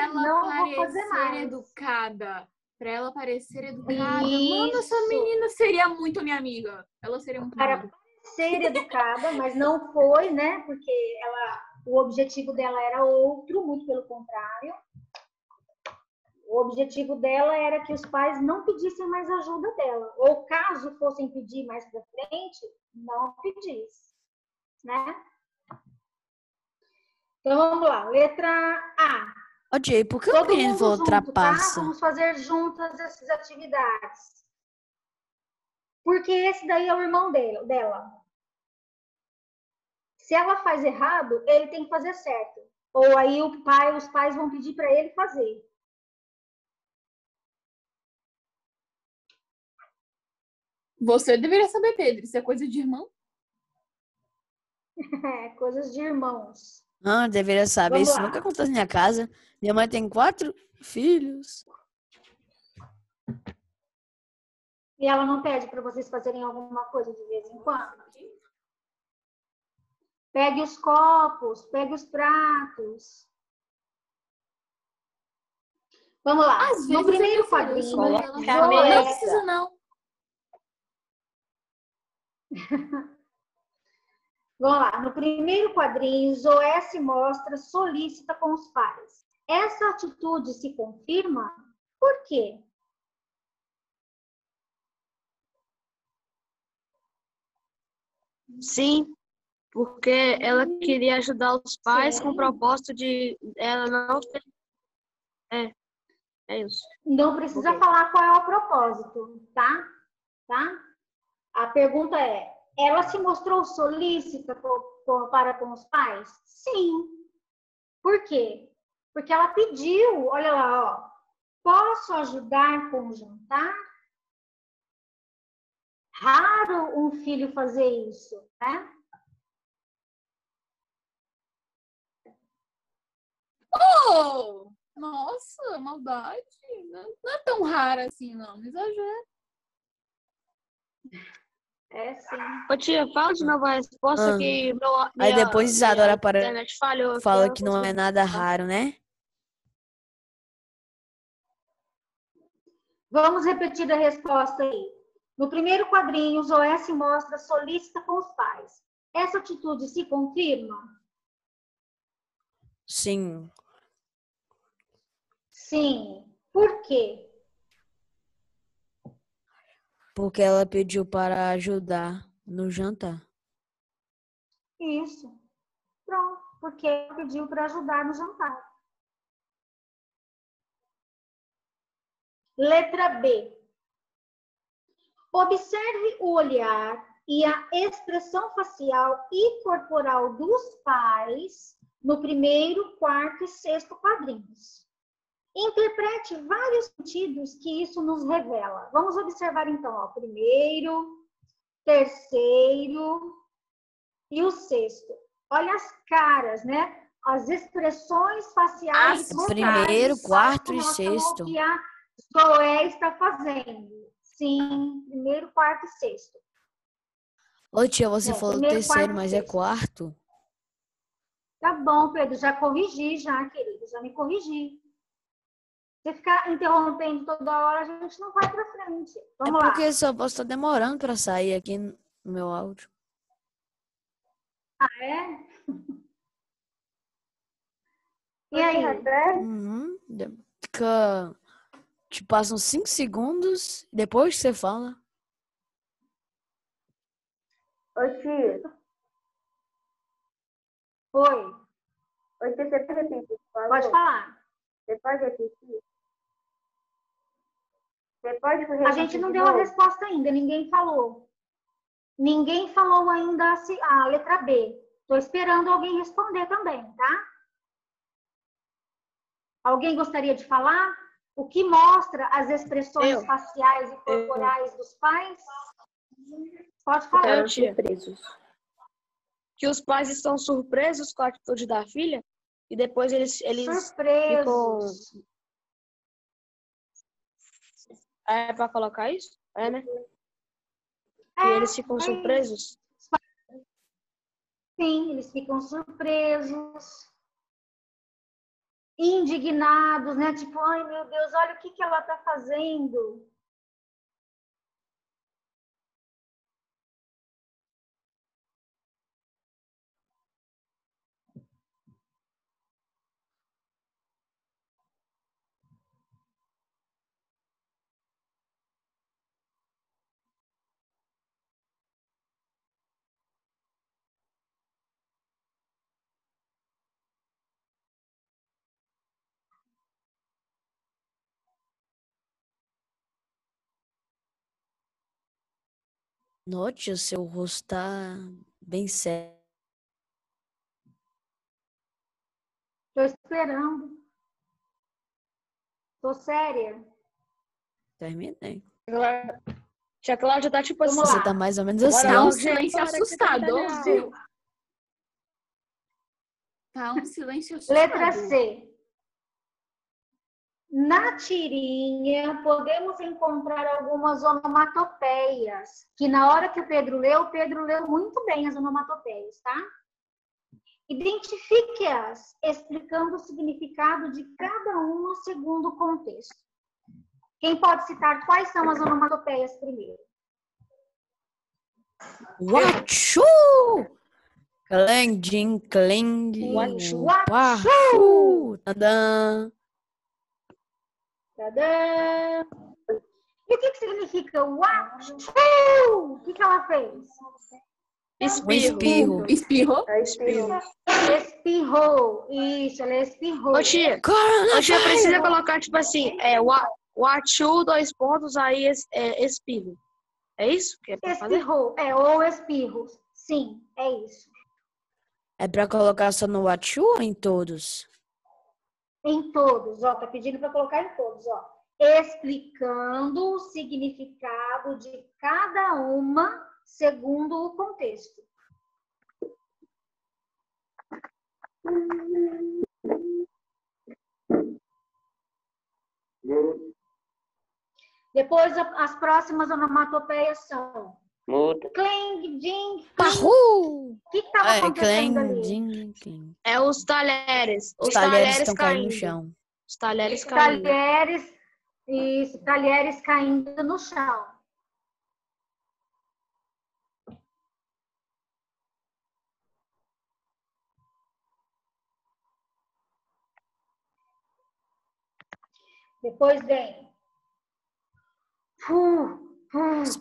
não vou fazer mais. Educada. Pra ela parecer educada. Mano, essa menina seria muito minha amiga. Ela seria muito minha amiga. Parecer educada, mas não foi, né? Porque o objetivo dela era outro, muito pelo contrário. O objetivo dela era que os pais não pedissem mais ajuda dela. Ou caso fossem pedir mais pra frente, não pedisse, né? Então, vamos lá. Letra A. Jay, por que o menino falou trapaça? Tá? Vamos fazer juntas essas atividades. Porque esse daí é o irmão dela. Se ela faz errado, ele tem que fazer certo. Ou aí os pais vão pedir para ele fazer. Você deveria saber, Pedro. Isso é coisa de irmão? É, coisas de irmãos. Não, deveria saber. Isso nunca aconteceu na minha casa. Minha mãe tem 4 filhos. E ela não pede para vocês fazerem alguma coisa de vez em quando? Pegue os copos, pegue os pratos. Vamos lá. No primeiro quadrinho. Não precisa, não. Vamos lá. No primeiro quadrinho, Zoé se mostra solícita com os pais. Essa atitude se confirma? Por quê? Sim, porque ela queria ajudar os pais com o propósito de ela não ter... É isso. Não precisa falar qual é o propósito, tá? A pergunta é, ela se mostrou solícita para com os pais? Sim. Por quê? Porque ela pediu, olha lá, ó. Posso ajudar com o jantar? Raro um filho fazer isso, né? Oh! Nossa, maldade. Não é tão rara assim, não. Não exagero. É, sim. Ô, tia, fala de novo a resposta que aí depois Isadora internet falhou. fala que não é nada raro, né? Vamos repetir a resposta aí. No primeiro quadrinho, o Zoé se mostra solícita com os pais. Essa atitude se confirma? Sim. Sim. Por quê? Porque ela pediu para ajudar no jantar. Isso. Pronto. Porque ela pediu para ajudar no jantar. Letra B. Observe o olhar e a expressão facial e corporal dos pais no primeiro, quarto e sexto quadrinhos. Interprete vários sentidos que isso nos revela. Vamos observar então, ó, primeiro, terceiro e o sexto. Olha as caras, né? As expressões faciais. Primeiro, quarto e sexto. Que a Zoé está fazendo. Sim, primeiro, quarto e sexto. Ô, tia, você falou terceiro, mas é quarto. Tá bom, Pedro, já corrigi, já, querido, já me corrigi. Se ficar interrompendo toda hora, a gente não vai pra frente. Vamos lá. É porque só posso estar demorando para sair aqui no meu áudio. Ah, é? E aí? Uhum. Fica... Te passam 5 segundos, depois que você fala. Ô, tia. Oi. Ô, tia, você pode repetir? Pode falar. Você pode repetir? Você pode repetir? A gente não deu a resposta ainda, ninguém falou. Ninguém falou ainda a letra B. Estou esperando alguém responder também, tá? Alguém gostaria de falar? O que mostra as expressões faciais e corporais dos pais? Pode falar. Surpresos. Que os pais estão surpresos com a atitude da filha e depois eles surpresos. Ficam... É para colocar isso? É, né? E eles ficam surpresos? Sim, eles ficam surpresos. Indignados, né? Tipo, ai meu Deus, olha o que ela tá fazendo. Note, o seu rosto tá bem sério. Tô esperando. Tô séria. Terminei. Tia Cláudia tá tipo assim. Você tá mais ou menos assim. Tá um silêncio assustador, viu? Tá um silêncio assustador. Letra C. Na tirinha, podemos encontrar algumas onomatopeias, que na hora que o Pedro leu muito bem as onomatopeias, tá? Identifique-as, explicando o significado de cada uma segundo o contexto. Quem pode citar quais são as onomatopeias primeiro? Wachu! Clang, clang. Wachu! Tadã! Tadã! E o que significa wachu? O que ela fez? Espirro. Espirrou? Espirrou. Isso, ela espirrou. Ô, tia, precisa colocar, tipo assim, wachu, 2 pontos, aí espirro. É isso que é pra fazer? Espirrou, ou espirro. Sim, é isso. É pra colocar só no Wachu ou em todos? Em todos, ó, tá pedindo para colocar em todos, ó. Explicando o significado de cada uma segundo o contexto. Depois, as próximas onomatopeias são cling, ding, parru. O que estava acontecendo ali? É os talheres. Os talheres estão caindo no chão. Os talheres caindo. Talheres caindo no chão. Depois vem. O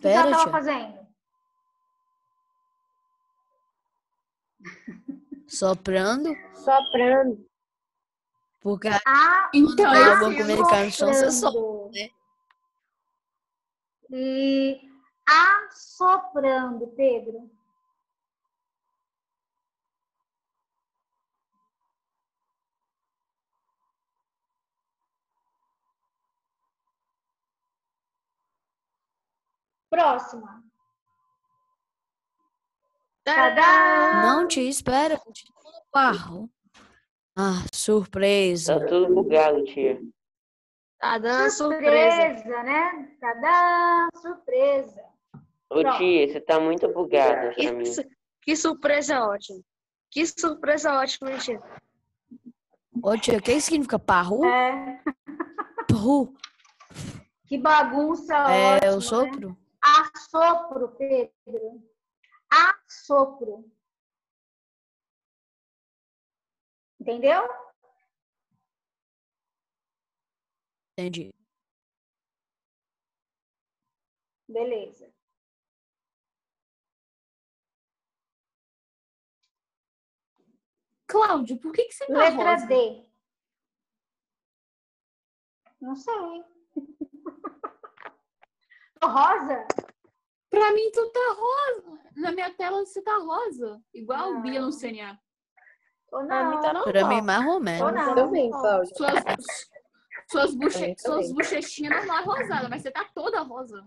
que ela estava fazendo? Soprando. Porque então eu vou comunicar no chão, você sopra, né? E assoprando, Pedro. Próxima. Tadá! Não, tia, espera. Parru. Ah, surpresa. Tá tudo bugado, tia. Tadã, surpresa, né? Tadã, surpresa. Ô, tia, você tá muito bugada pra mim. Que surpresa ótima. Que surpresa ótima, tia. Ô, tia, o que significa parru? Parru. Que bagunça ótima. É o sopro? Né? Assopro, Pedro. Assopro. Entendeu? Entendi. Beleza. Cláudio, por que você tá Letra rosa? D. Não sei. Tô rosa? Pra mim, tu tá rosa. Na minha tela, você tá rosa. Igual Bia no CNA. Pra mim tá não. Pra mim, mais ou menos. Também, Cláudia. Suas bochechinhas não é rosada, mas você tá toda rosa.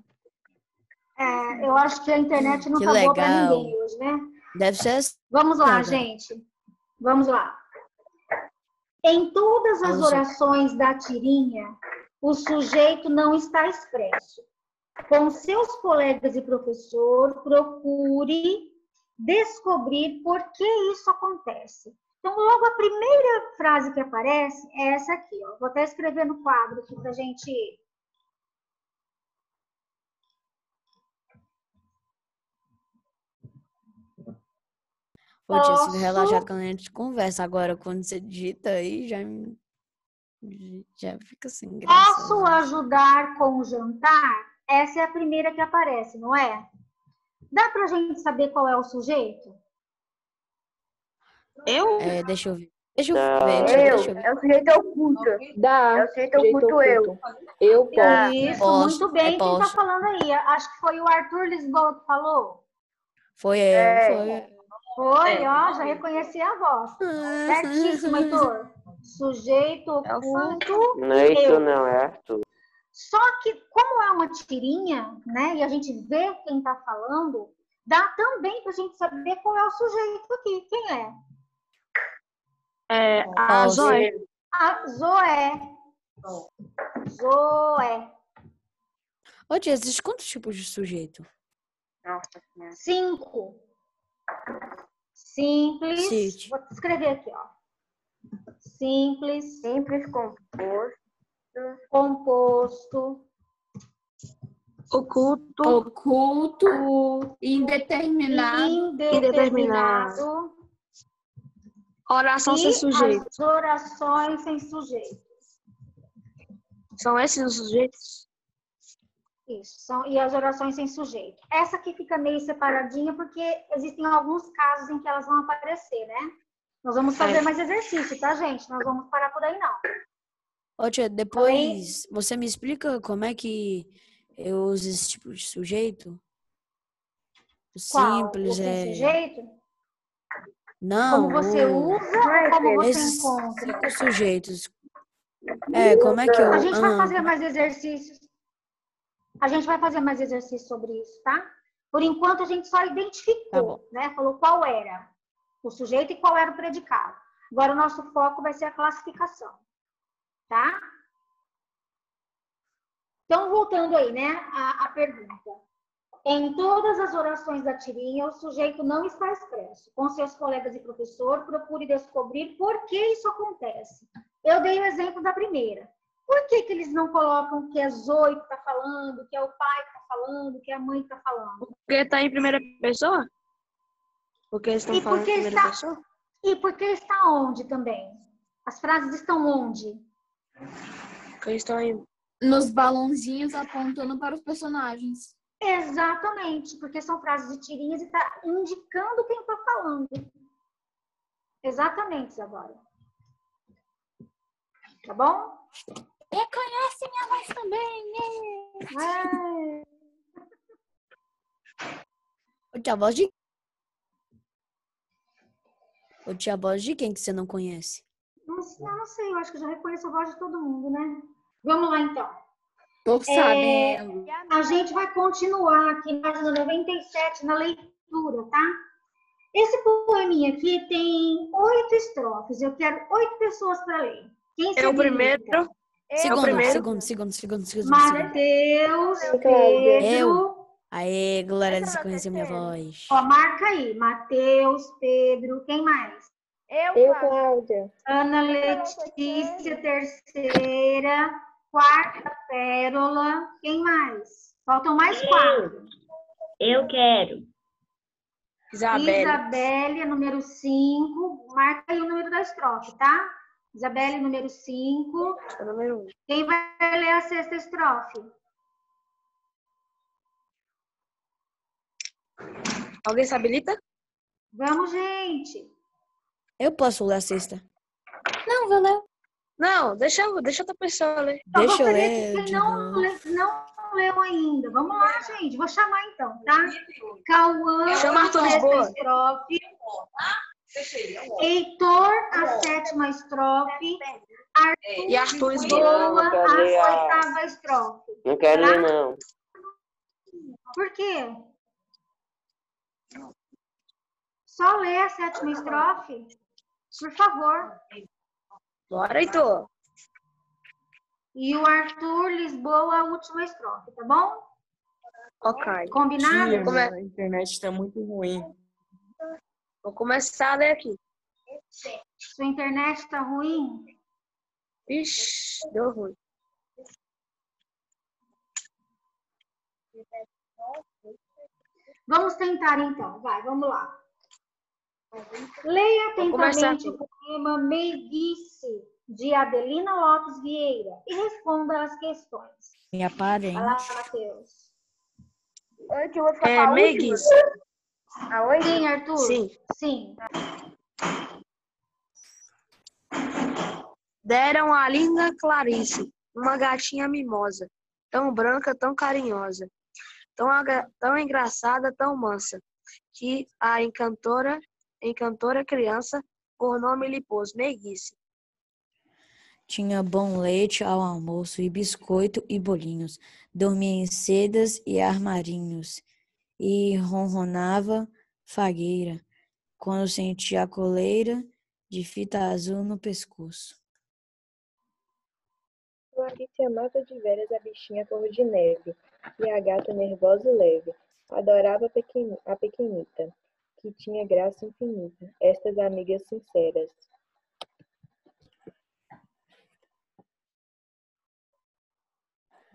Eu acho que a internet não Que tá legal. boa pra ninguém hoje, né? Deve ser assim. Vamos lá, gente. Vamos lá. Em todas as orações da tirinha, o sujeito não está expresso. Com seus colegas e professor, procure descobrir por que isso acontece. Então, logo a primeira frase que aparece é essa aqui, ó. Vou até escrever no quadro aqui pra gente... Pô, tia, se relaxar quando a gente conversa. Agora, quando você digita aí, já fica assim, engraçado. Posso ajudar com o jantar? Essa é a primeira que aparece, não é? Dá pra gente saber qual é o sujeito? Deixa eu ver. Deixa eu ver. É o sujeito oculto. Dá. É o sujeito oculto eu. Eu posso. Isso, muito bem. Quem tá falando aí? Acho que foi o Arthur Lisboa que falou. Foi eu. Foi, ó, já reconheci a voz. Certíssimo, Heitor. Sujeito oculto. Não é isso, não, é Arthur. Só que, como é uma tirinha, né, e a gente vê quem tá falando, dá também pra gente saber qual é o sujeito aqui. Quem é? A Zoé. A Zoé. Zoé. Ô, tia, existem quantos tipos de sujeito? Nossa Senhora. 5. Simples. Cite. Vou escrever aqui, ó. Simples. Simples, Composto. Oculto. Indeterminado. Oração sem sujeito. As orações sem sujeito. São esses os sujeitos? Isso, e as orações sem sujeito. Essa aqui fica meio separadinha porque existem alguns casos em que elas vão aparecer, né? Nós vamos fazer mais exercício, tá, gente? Nós vamos parar por aí, não. Ô, tia, depois você me explica como é que eu uso esse tipo de sujeito? Simples, sujeito? Não. Como você usa ou como você encontra? 5 sujeitos. Como é que eu... A gente vai fazer mais exercícios. A gente vai fazer mais exercícios sobre isso, tá? Por enquanto, a gente só identificou, né? Falou qual era o sujeito e qual era o predicado. Agora, o nosso foco vai ser a classificação, tá? Então, voltando aí, né, a pergunta. Em todas as orações da tirinha, o sujeito não está expresso. Com seus colegas e professor, procure descobrir por que isso acontece. Eu dei o exemplo da primeira. Por que eles não colocam que é Zoe que está falando, que é o pai que está falando, que é a mãe que está falando? Porque está em primeira pessoa? Porque eles estão falando em primeira pessoa? E porque está onde também? As frases estão onde? Porque estão em... Nos balãozinhos apontando para os personagens. Exatamente, porque são frases de tirinhas e está indicando quem está falando. Exatamente, Isadora. Tá bom? Reconhece minha voz também. Tia voz de... Tia voz de quem que você não conhece? Não sei, eu acho que eu já reconheço a voz de todo mundo, né? Vamos lá, então. Tô sabendo. A gente vai continuar aqui na página 97, na leitura, tá? Esse poeminha aqui tem 8 estrofes. Eu quero 8 pessoas para ler. Quem é o primeiro? Segundo. Mateus, Pedro. Aê, Glória, você conheceu minha voz. Ó, marca aí. Mateus, Pedro. Quem mais? Eu, Cláudia. Ana Letícia, terceira. Quarta, Pérola. Quem mais? Faltam mais 4. Eu quero. Isabelle, número 5. Marca aí o número da estrofe, tá? Isabelle, número 5. Número 1. Quem vai ler a 6ª estrofe? Alguém se habilita? Vamos, gente. Eu posso ler a 6ª. Não, vou ler. Não, deixa outra pessoa ler. Deixa eu ler. Quem não leu ainda. Vamos lá, gente. Vou chamar então, tá? Cauã, chama Arthur a 6ª Lisboa. estrofe. Heitor, a 7ª estrofe. E Arthur Lisboa, a 8ª estrofe. Não quero ler, não. Por quê? Só ler a 7ª estrofe. Por favor. Bora, Heitor. E o Arthur Lisboa, a última estrofe, tá bom? Ok. Combinado? A internet está muito ruim. Vou começar a ler aqui. Sua internet tá ruim? Ixi, deu ruim. Vamos tentar então. Vai, vamos lá. Leia atentamente o poema Meiguice, de Adelina Lopes Vieira, e responda as questões. Minha parente. Vai lá, Matheus. Oi, que eu vou falar Meiguice. Oi? Sim, Arthur? Sim. Deram a linda Clarice, uma gatinha mimosa, tão branca, tão carinhosa, tão engraçada, tão mansa, que a encantora criança, por nome lhe pôs Meiguice. Tinha bom leite ao almoço e biscoito e bolinhos. Dormia em sedas e armarinhos e ronronava fagueira quando sentia a coleira de fita azul no pescoço. Clarice amava de veras a bichinha cor de neve e a gata nervosa e leve. Adorava a pequenita, que tinha graça infinita, estas amigas sinceras.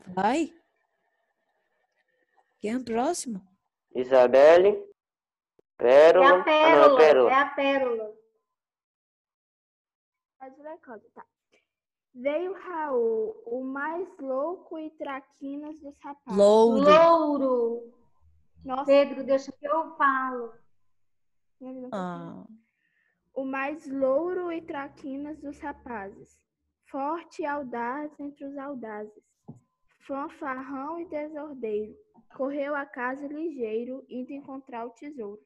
Vai. Quem é o próximo? Isabelle. Pérola. É a Pérola. Tá. Veio Raul, o mais louco e traquinas dos rapazes. Louro. Nossa. Pedro, deixa que eu falo. O mais louro e traquinas dos rapazes. Forte e audaz entre os audazes. Fanfarrão e desordeiro. Correu a casa ligeiro, indo encontrar o tesouro.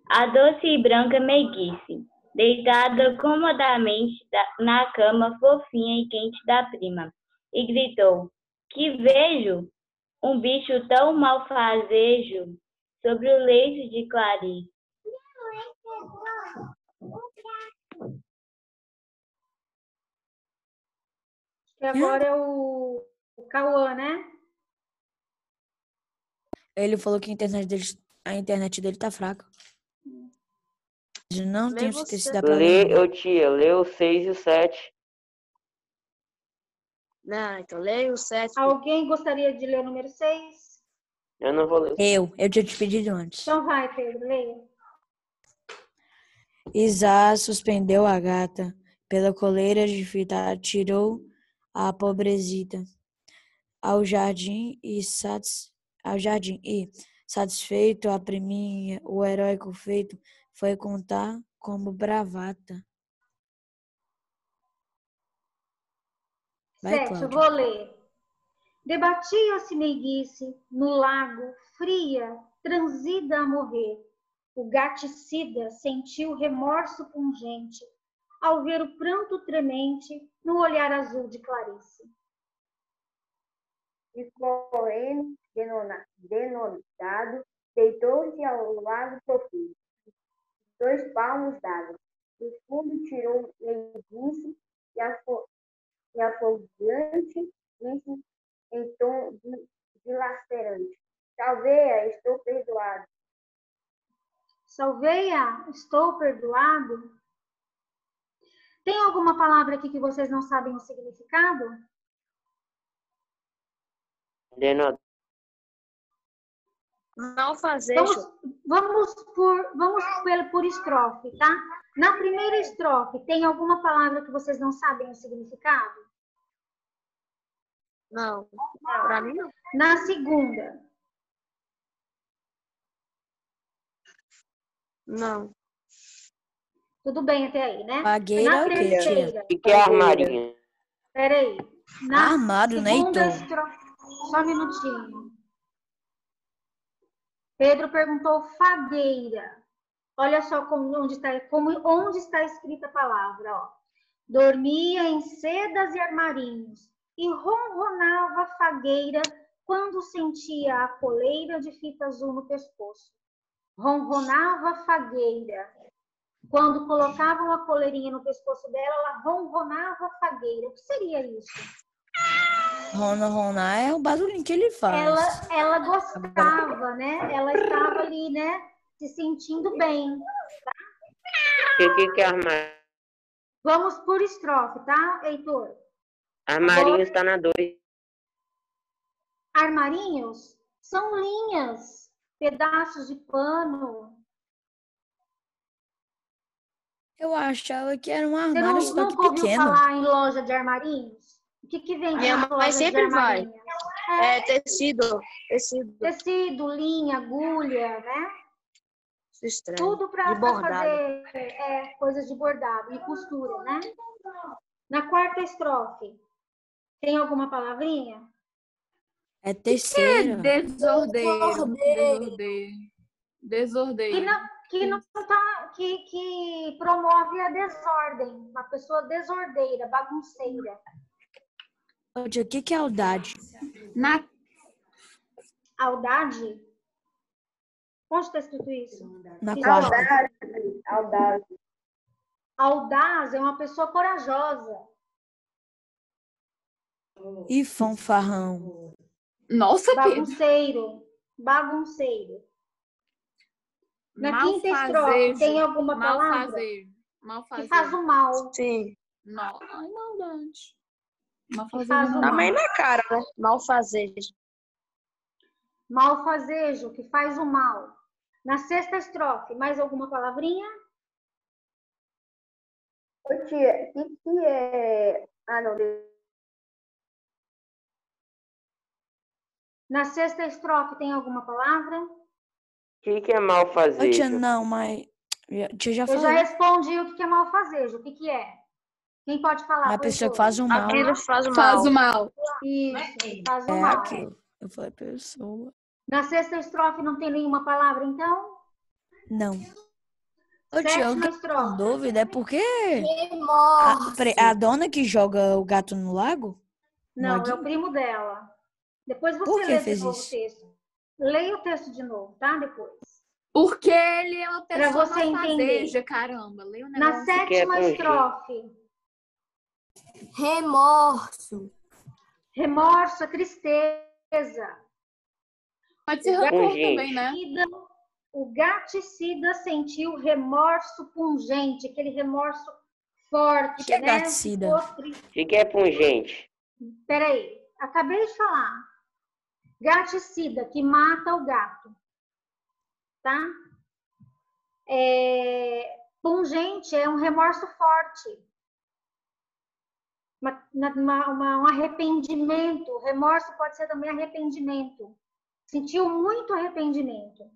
A doce e branca Meiguice, deitada comodamente na cama fofinha e quente da prima, e gritou: Que vejo um bicho tão malfazejo sobre o leito de Clarice. E agora é o Cauã, né? Ele falou que a internet dele tá fraca. Eu não tenho certeza se dá pra ler. Lê o 6 e o 7. Não, então leia o 7. Alguém gostaria de ler o número 6? Eu não vou ler. Eu tinha te pedido antes. Então vai, Pedro, leia. Isá suspendeu a gata pela coleira de fita, atirou a pobrezita ao jardim e satisfeito a priminha, o heróico feito foi contar como bravata. Vai, 7, eu vou ler. Debatia-se meiguice no lago, fria, transida a morrer. O gaticida sentiu remorso pungente ao ver o pranto tremente no olhar azul de Clarice. E correndo, denodado, deitou-se ao lado profundo, 2 palmos d'água. Do fundo tirou meiguice e afogante em tom dilacerante. Salveia, estou perdoado. Salveia, estou perdoado? Tem alguma palavra aqui que vocês não sabem o significado? Denodado. Malfazejo. Vamos por estrofe, tá? Na primeira estrofe, tem alguma palavra que vocês não sabem o significado? Não, para mim não. Na segunda? Não. Tudo bem até aí, né? Pagueira na terceira. O que é armarinho? Peraí. Armário, né, então? Só um minutinho. Pedro perguntou fagueira. Olha só onde está escrita a palavra. Ó. Dormia em sedas e armarinhos e ronronava fagueira quando sentia a coleira de fita azul no pescoço. Ronronava fagueira. Quando colocavam a coleirinha no pescoço dela, ela ronronava fagueira. O que seria isso? Ronar é o barulhinho que ele faz. Ela gostava, né? Ela estava ali, né? Se sentindo bem. Tá? O que é armário? Vamos por estrofe, tá, Heitor? Armarinho está na 2. Armarinhos são linhas, pedaços de pano. Eu achava que era um armário Você nunca ouviu falar em loja de armarinhos? O que vem de Mas sempre vai. Tecido. Tecido, linha, agulha, né? Tudo para fazer coisas de bordado e costura, né? Na quarta estrofe, tem alguma palavrinha? É terceira. Desordeiro. Que promove a desordem. Uma pessoa desordeira, bagunceira. O que é audade? Audade? Onde está escrito isso? Na quarta. Audaz é uma pessoa corajosa. E fanfarrão. Nossa, Bagunceiro. Na quinta estrofe, tem alguma palavra? Malfazejo. Que faz o mal. Sim. Não. Ai, maldade. Também na cara, né? Malfazejo. Malfazejo, que faz o mal. Na sexta estrofe, mais alguma palavrinha? Ô, tia, o que é... não. Na sexta estrofe, tem alguma palavra? O que é malfazejo? Tia, não, mas... Tia já falou. Eu já respondi o que é malfazejo. O que é? Quem pode falar? A pessoa que faz o mal. Aquilo faz o mal. Isso, faz o mal. Aquilo. Eu falei pessoa. Na sexta estrofe não tem nenhuma palavra, então? Não. Ô, tia, eu Sétima tenho uma estrofe. dúvida, é porque Remorso. a dona que joga o gato no lago? Não, é o Laguinho? primo dela. Depois Por você que lê de fez novo o isso? texto. Leia o texto de novo, tá? Depois. Porque ele é uma Pra pessoa você entender. malfazeja, caramba. Leia o Na negócio. sétima estrofe. Remorso. Remorso, tristeza. Pode ser rancor também, né? O gaticida sentiu remorso pungente, aquele remorso forte, O que é né? gaticida? O que é pungente? Peraí, acabei de falar. Gaticida, que mata o gato. Tá? Pungente é um remorso forte. Um arrependimento. Remorso pode ser também arrependimento. Sentiu muito arrependimento.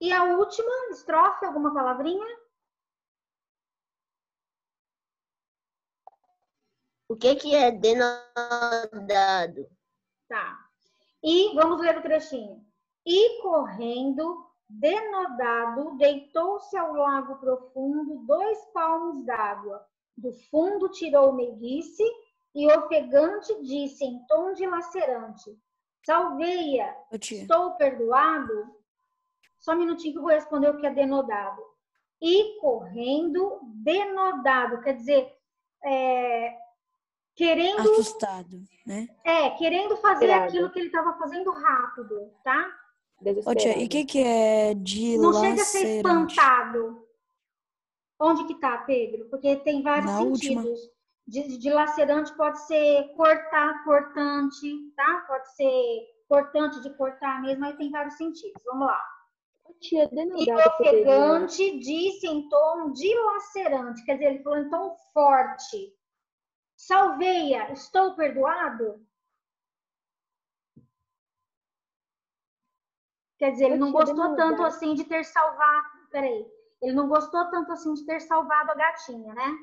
E a última estrofe, alguma palavrinha? O que é denodado? Tá. E vamos ler o trechinho. E correndo, denodado, deitou-se ao lago profundo 2 palmos d'água. Do fundo tirou meiguice e ofegante disse em tom dilacerante: Salveia, estou perdoado? Só um minutinho que eu vou responder o que é denodado. E correndo, denodado, quer dizer, querendo... Assustado, né? Querendo fazer aquilo que ele estava fazendo rápido, tá? Ô, tia, e o que é dilacerante? Não chega a ser espantado. Onde que tá, Pedro? Porque tem vários sentidos. Dilacerante pode ser cortar, cortante, tá? Pode ser cortante de cortar mesmo, aí tem vários sentidos. Vamos lá. E ofegante disse em tom dilacerante, quer dizer, ele falou em tom forte. Salveia, estou perdoado? Quer dizer, ele não gostou tanto assim de ter salvado. Peraí. Ele não gostou tanto assim de ter salvado a gatinha, né?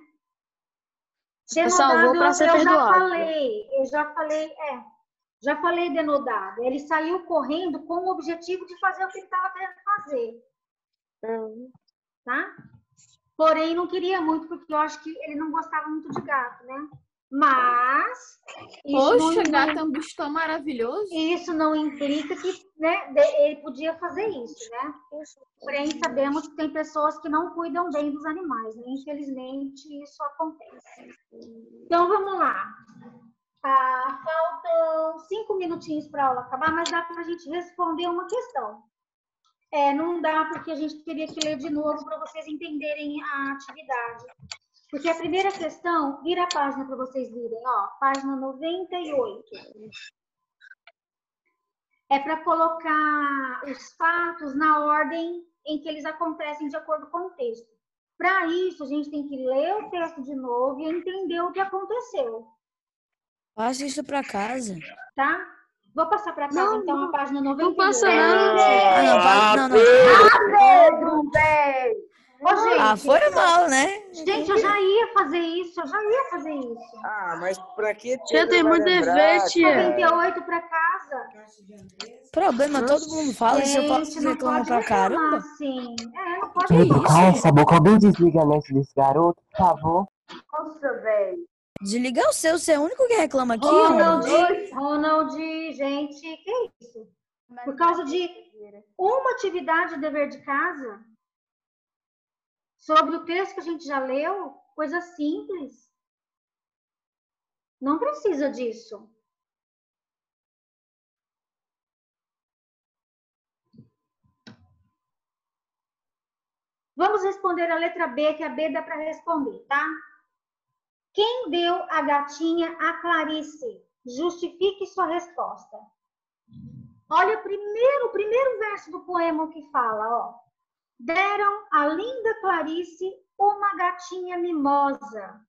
Salvou para ser perdoado. Já falei denodado. Ele saiu correndo com o objetivo de fazer o que ele estava querendo fazer. Tá? Porém, não queria muito, porque eu acho que ele não gostava muito de gato, né? Mas... Poxa, gato é um bicho tão maravilhoso. Isso não implica que, né, ele podia fazer isso, né? Porém, sabemos que tem pessoas que não cuidam bem dos animais, né? Infelizmente, isso acontece. Então, vamos lá. Faltam 5 minutinhos para a aula acabar, mas dá para a gente responder uma questão. Não dá, porque a gente teria que ler de novo para vocês entenderem a atividade. Porque a primeira questão, vira a página para vocês virem, ó, página 98. É para colocar os fatos na ordem em que eles acontecem de acordo com o texto. Para isso, a gente tem que ler o texto de novo e entender o que aconteceu. Passa isso para casa. Tá? Vou passar para casa, então, a página 98. Não passa, não. Não. Pedro, velho! Foi mal, né? Gente, eu já ia fazer isso, Mas pra que Tia, tem muito dever, tia. 98 para casa. Problema, todo mundo fala, se eu posso reclamar pra caramba. Sim. Não pode Cala essa boca, alguém desliga a mente desse garoto, por favor. Nossa, velho. Desligar o seu, você é o único que reclama aqui, Ronald, gente, que é isso? Por causa de uma atividade de dever de casa, sobre o texto que a gente já leu, coisa simples. Não precisa disso. Vamos responder a letra B, que a B dá para responder, tá? Quem deu a gatinha a Clarice? Justifique sua resposta. Olha o primeiro verso do poema que fala, ó. Deram a linda Clarice uma gatinha mimosa.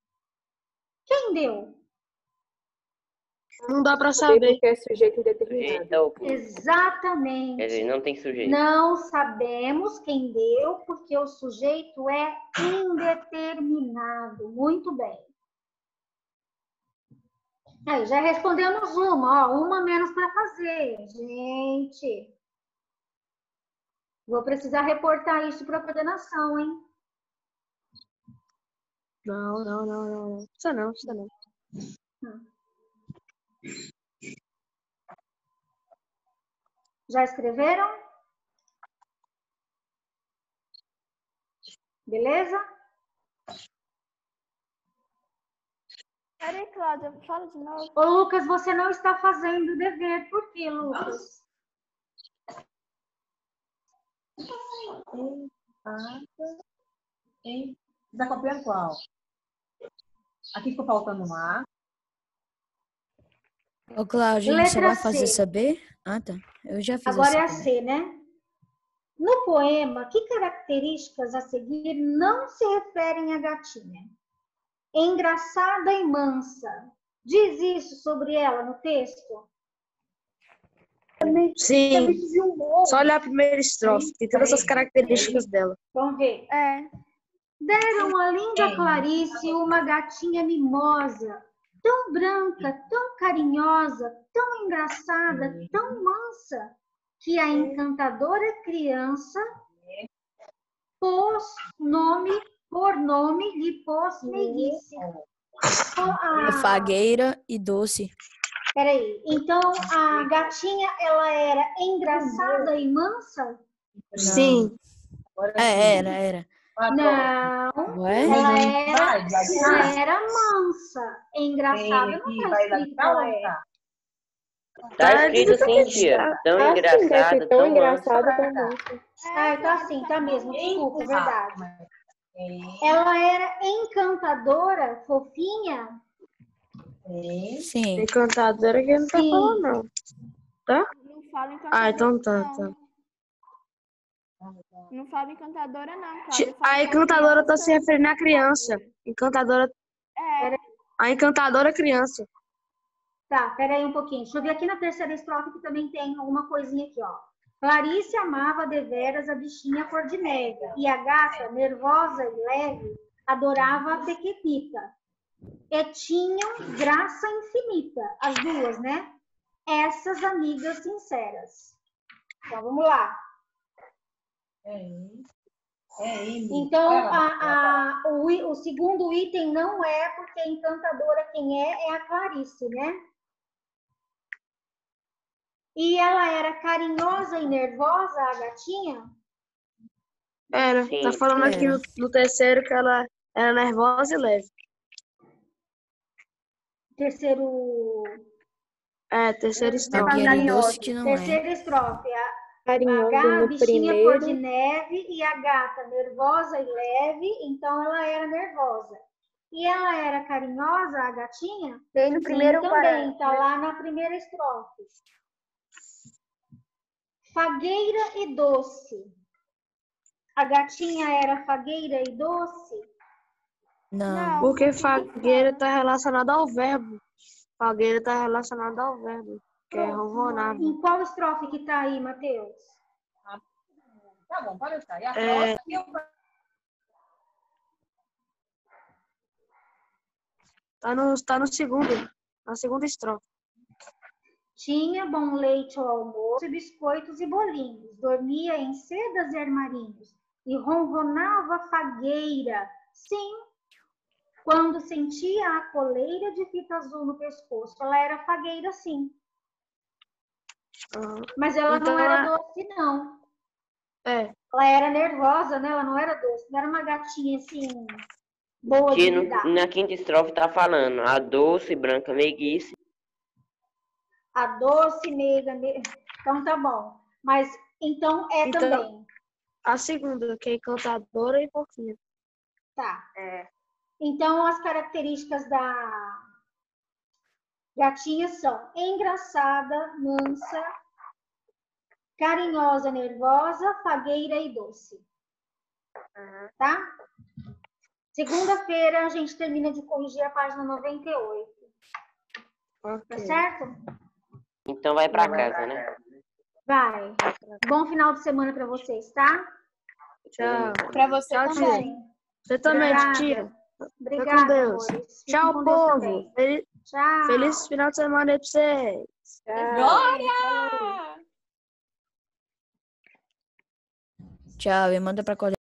Quem deu? Não dá para saber. Porque é sujeito indeterminado. Exatamente. Quer dizer, não tem sujeito. Não sabemos quem deu, porque o sujeito é indeterminado. Muito bem. Aí, já respondemos uma menos para fazer, gente. Vou precisar reportar isso para a coordenação, hein? Não. Isso não. Já escreveram? Beleza? Peraí, Cláudia, fala de novo. Ô, Lucas, você não está fazendo o dever. Por quê, Lucas? Está copiando qual? Aqui ficou faltando um A. Ô, Cláudia, você vai fazer saber? Ah, tá. Eu já fiz Agora é a também. C, né? No poema, que características a seguir não se referem à gatinha? Engraçada e mansa. Diz isso sobre ela no texto? Sim. Só olhar a primeira estrofe. Tem todas as características dela. Vamos ver. Deram a linda Clarice uma gatinha mimosa, tão branca, tão carinhosa, tão engraçada, tão mansa, que a encantadora criança por nome lhe pôs Meiguice. Fagueira e Doce. Peraí, então a gatinha, ela era engraçada e mansa? Sim. Era. Não, Ué? ela era mansa. Engraçada não está escrito que ela é. Tá escrito assim, tia. Tão engraçada, tão engraçada, tão mansa. Tá assim, tá mesmo. Desculpa, é verdade. Ela era encantadora, fofinha? Sim. Encantadora que não tá falando, não. Tá? Não fala encantadora. Então tá. Não fala encantadora, não, Cláudia. A encantadora tá se referindo à criança. Encantadora. A encantadora criança. Tá, peraí um pouquinho. Deixa eu ver aqui na terceira estrofe que também tem alguma coisinha aqui, ó. Clarice amava deveras a bichinha cor de neve, e a gata, nervosa e leve, adorava a pequenita. E tinham graça infinita, as duas, né? Essas amigas sinceras. Então, vamos lá. Então, o segundo item não é, porque a encantadora quem é a Clarice, né? E ela era carinhosa e nervosa, a gatinha? Era. Tá falando aqui no terceiro que ela era nervosa e leve. Terceiro estrofe. Terceira estrofe. Carinhosa A bichinha cor de primeiro. neve e a gata nervosa e leve, então ela era nervosa. E ela era carinhosa, a gatinha? Tem no primeiro também, tá lá na primeira estrofe. Fagueira e doce. A gatinha era fagueira e doce? Não. Porque fagueira está relacionada ao verbo. Fagueira está relacionada ao verbo, que é ronronar. Em qual estrofe que tá aí, Matheus? Tá bom, pode estar. E a próxima? Tá no segundo. Na segunda estrofe. Tinha bom leite ao almoço, biscoitos e bolinhos. Dormia em sedas e armarinhos. E ronronava fagueira. Sim, quando sentia a coleira de fita azul no pescoço. Ela era fagueira, sim. Mas ela então não era doce, não. Ela era nervosa, né? Ela não era doce. Não era uma gatinha, assim, boa de lidar. Na quinta estrofe tá falando a doce, branca, meiguice. A doce, meiga. Então tá bom. Mas então também. A segunda, que é encantadora e fofinha. Tá. Então as características da gatinha são engraçada, mansa, carinhosa, nervosa, fagueira e doce. Tá? Segunda-feira a gente termina de corrigir a página 98. Tá certo? Então vai pra casa, né? Vai. Bom final de semana pra vocês, tá? Tchau. Pra você Tchau, também. tia. Você também, tia. Obrigada, Fica com Deus. amores. Tchau, com Deus povo. também. Tchau. Feliz final de semana aí pra vocês. Glória! Tchau, e manda pra colega.